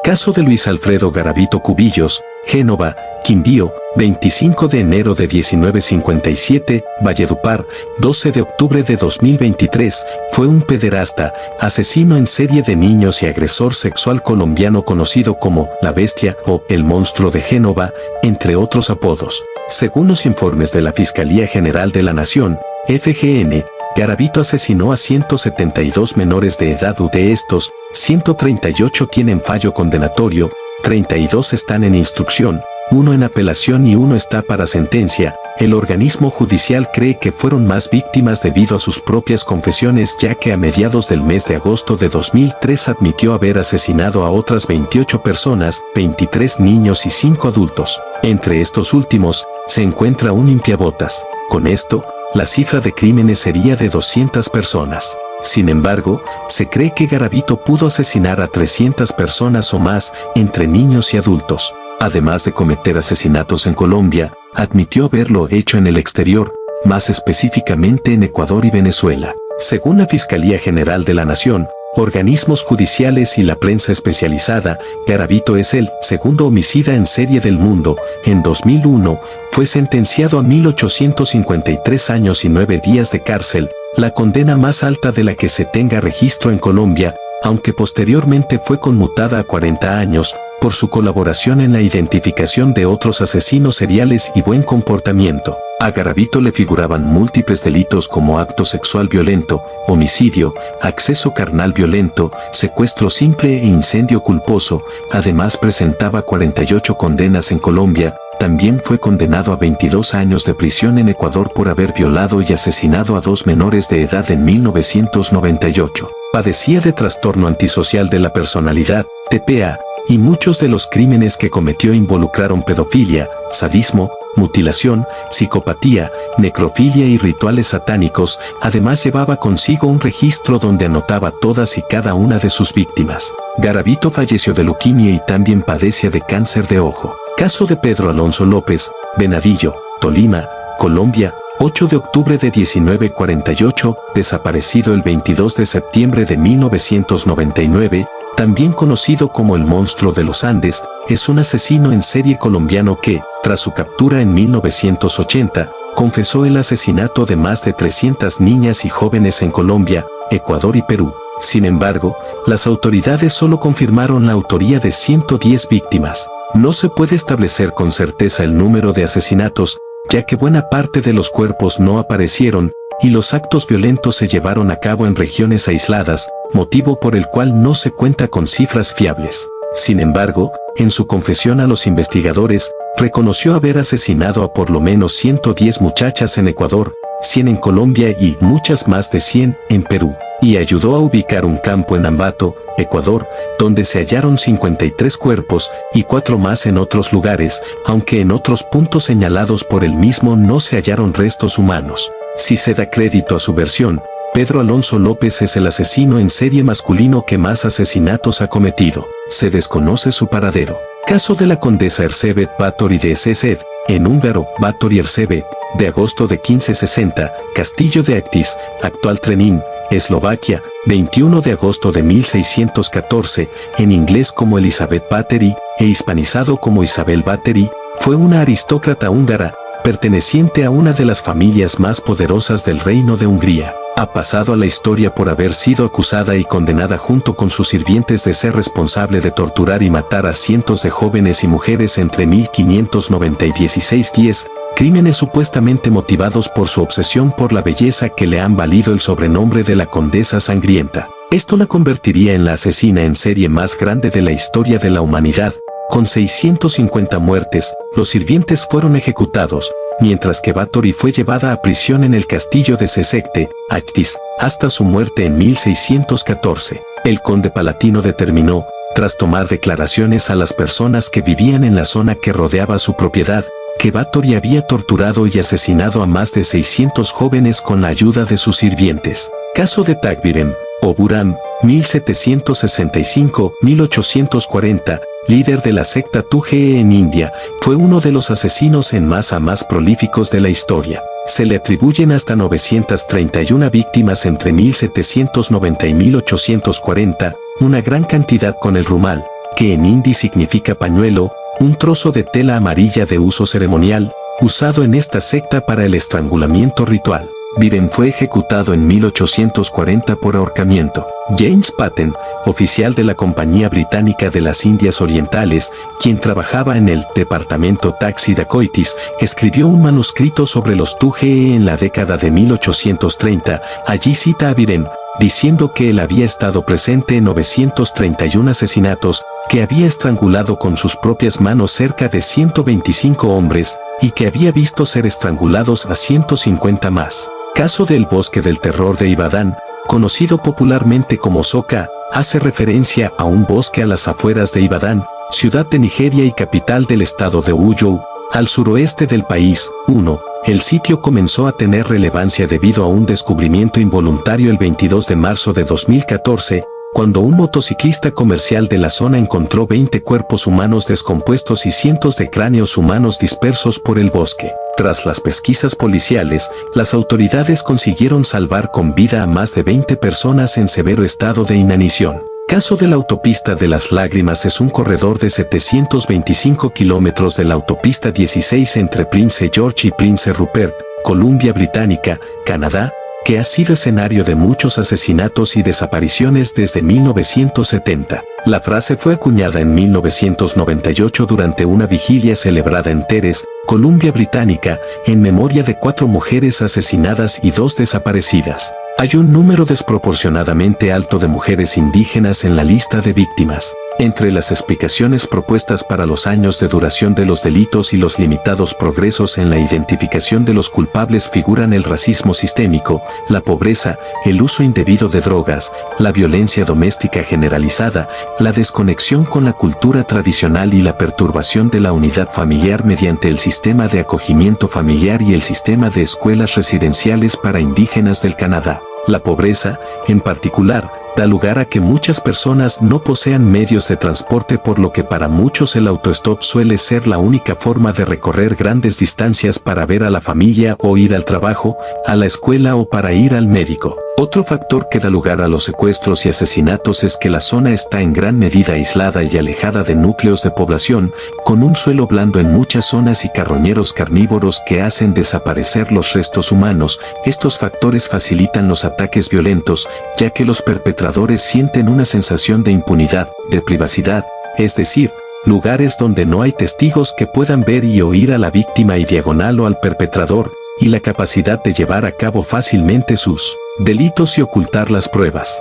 Caso de Luis Alfredo Garavito Cubillos, Génova, Quindío, 25 de enero de 1957, Valledupar, 12 de octubre de 2023, fue un pederasta, asesino en serie de niños y agresor sexual colombiano conocido como La Bestia o El Monstruo de Génova, entre otros apodos. Según los informes de la Fiscalía General de la Nación, FGN, Garavito asesinó a 172 menores de edad. De estos, 138 tienen fallo condenatorio, 32 están en instrucción, 1 en apelación y 1 está para sentencia. El organismo judicial cree que fueron más víctimas debido a sus propias confesiones, ya que a mediados del mes de agosto de 2003 admitió haber asesinado a otras 28 personas, 23 niños y 5 adultos. Entre estos últimos, se encuentra un limpiabotas. Con esto, la cifra de crímenes sería de 200 personas. Sin embargo, se cree que Garavito pudo asesinar a 300 personas o más, entre niños y adultos. Además de cometer asesinatos en Colombia, admitió haberlo hecho en el exterior, más específicamente en Ecuador y Venezuela. Según la Fiscalía General de la Nación, organismos judiciales y la prensa especializada, Garavito es el segundo homicida en serie del mundo. En 2001, fue sentenciado a 1.853 años y 9 días de cárcel, la condena más alta de la que se tenga registro en Colombia, aunque posteriormente fue conmutada a 40 años, por su colaboración en la identificación de otros asesinos seriales y buen comportamiento. A Garavito le figuraban múltiples delitos como acto sexual violento, homicidio, acceso carnal violento, secuestro simple e incendio culposo. Además presentaba 48 condenas en Colombia. También fue condenado a 22 años de prisión en Ecuador por haber violado y asesinado a 2 menores de edad en 1998. Padecía de trastorno antisocial de la personalidad, TPA, y muchos de los crímenes que cometió involucraron pedofilia, sadismo, mutilación, psicopatía, necrofilia y rituales satánicos. Además llevaba consigo un registro donde anotaba todas y cada una de sus víctimas. Garavito falleció de leucemia y también padecía de cáncer de ojo. Caso de Pedro Alonso López, Venadillo, Tolima, Colombia, 8 de octubre de 1948, desaparecido el 22 de septiembre de 1999, también conocido como el monstruo de los Andes, es un asesino en serie colombiano que, tras su captura en 1980, confesó el asesinato de más de 300 niñas y jóvenes en Colombia, Ecuador y Perú. Sin embargo, las autoridades solo confirmaron la autoría de 110 víctimas. No se puede establecer con certeza el número de asesinatos, ya que buena parte de los cuerpos no aparecieron, y los actos violentos se llevaron a cabo en regiones aisladas, motivo por el cual no se cuenta con cifras fiables. Sin embargo, en su confesión a los investigadores, reconoció haber asesinado a por lo menos 110 muchachas en Ecuador, 100 en Colombia y muchas más de 100 en Perú, y ayudó a ubicar un campo en Ambato, Ecuador, donde se hallaron 53 cuerpos y 4 más en otros lugares, aunque en otros puntos señalados por él mismo no se hallaron restos humanos. Si se da crédito a su versión, Pedro Alonso López es el asesino en serie masculino que más asesinatos ha cometido. Se desconoce su paradero. Caso de la condesa Erzsébet Báthory de Székely, en húngaro, Báthory Erzsébet, de agosto de 1560, Castillo de Actis, actual Trenin, Eslovaquia, 21 de agosto de 1614, en inglés como Elizabeth Bathory, e hispanizado como Isabel Bathory, fue una aristócrata húngara, perteneciente a una de las familias más poderosas del Reino de Hungría. Ha pasado a la historia por haber sido acusada y condenada junto con sus sirvientes de ser responsable de torturar y matar a cientos de jóvenes y mujeres entre 1590 y 1610, crímenes supuestamente motivados por su obsesión por la belleza que le han valido el sobrenombre de la Condesa Sangrienta. Esto la convertiría en la asesina en serie más grande de la historia de la humanidad. Con 650 muertes, los sirvientes fueron ejecutados, mientras que Báthory fue llevada a prisión en el castillo de Székely, Actis, hasta su muerte en 1614. El conde palatino determinó, tras tomar declaraciones a las personas que vivían en la zona que rodeaba su propiedad, que Báthory había torturado y asesinado a más de 600 jóvenes con la ayuda de sus sirvientes. Caso de Takbirem, o Buram, 1765-1840, líder de la secta Tugee en India, fue uno de los asesinos en masa más prolíficos de la historia. Se le atribuyen hasta 931 víctimas entre 1790 y 1840, una gran cantidad con el rumal, que en hindi significa pañuelo, un trozo de tela amarilla de uso ceremonial, usado en esta secta para el estrangulamiento ritual. Biren fue ejecutado en 1840 por ahorcamiento. James Patten, oficial de la Compañía Británica de las Indias Orientales, quien trabajaba en el Departamento Taxi Dacoitis, escribió un manuscrito sobre los Tugee en la década de 1830. Allí cita a Biren, diciendo que él había estado presente en 931 asesinatos, que había estrangulado con sus propias manos cerca de 125 hombres, y que había visto ser estrangulados a 150 más. Caso del Bosque del Terror de Ibadan, conocido popularmente como Soka, hace referencia a un bosque a las afueras de Ibadan, ciudad de Nigeria y capital del estado de Uyo, al suroeste del país. 1. El sitio comenzó a tener relevancia debido a un descubrimiento involuntario el 22 de marzo de 2014, cuando un motociclista comercial de la zona encontró 20 cuerpos humanos descompuestos y cientos de cráneos humanos dispersos por el bosque. Tras las pesquisas policiales, las autoridades consiguieron salvar con vida a más de 20 personas en severo estado de inanición. Caso de la autopista de las lágrimas es un corredor de 725 kilómetros de la autopista 16 entre Prince George y Prince Rupert, Columbia Británica, Canadá, que ha sido escenario de muchos asesinatos y desapariciones desde 1970. La frase fue acuñada en 1998 durante una vigilia celebrada en Teres, Columbia Británica, en memoria de 4 mujeres asesinadas y 2 desaparecidas. Hay un número desproporcionadamente alto de mujeres indígenas en la lista de víctimas. Entre las explicaciones propuestas para los años de duración de los delitos y los limitados progresos en la identificación de los culpables figuran el racismo sistémico, la pobreza, el uso indebido de drogas, la violencia doméstica generalizada, la desconexión con la cultura tradicional y la perturbación de la unidad familiar mediante el sistema de acogimiento familiar y el sistema de escuelas residenciales para indígenas del Canadá. La pobreza, en particular, da lugar a que muchas personas no posean medios de transporte, por lo que para muchos el autostop suele ser la única forma de recorrer grandes distancias para ver a la familia o ir al trabajo, a la escuela o para ir al médico. Otro factor que da lugar a los secuestros y asesinatos es que la zona está en gran medida aislada y alejada de núcleos de población, con un suelo blando en muchas zonas y carroñeros carnívoros que hacen desaparecer los restos humanos. Estos factores facilitan los ataques violentos, ya que los perpetradores sienten una sensación de impunidad, de privacidad, es decir, lugares donde no hay testigos que puedan ver y oír a la víctima y diagonal o al perpetrador, y la capacidad de llevar a cabo fácilmente sus delitos y ocultar las pruebas.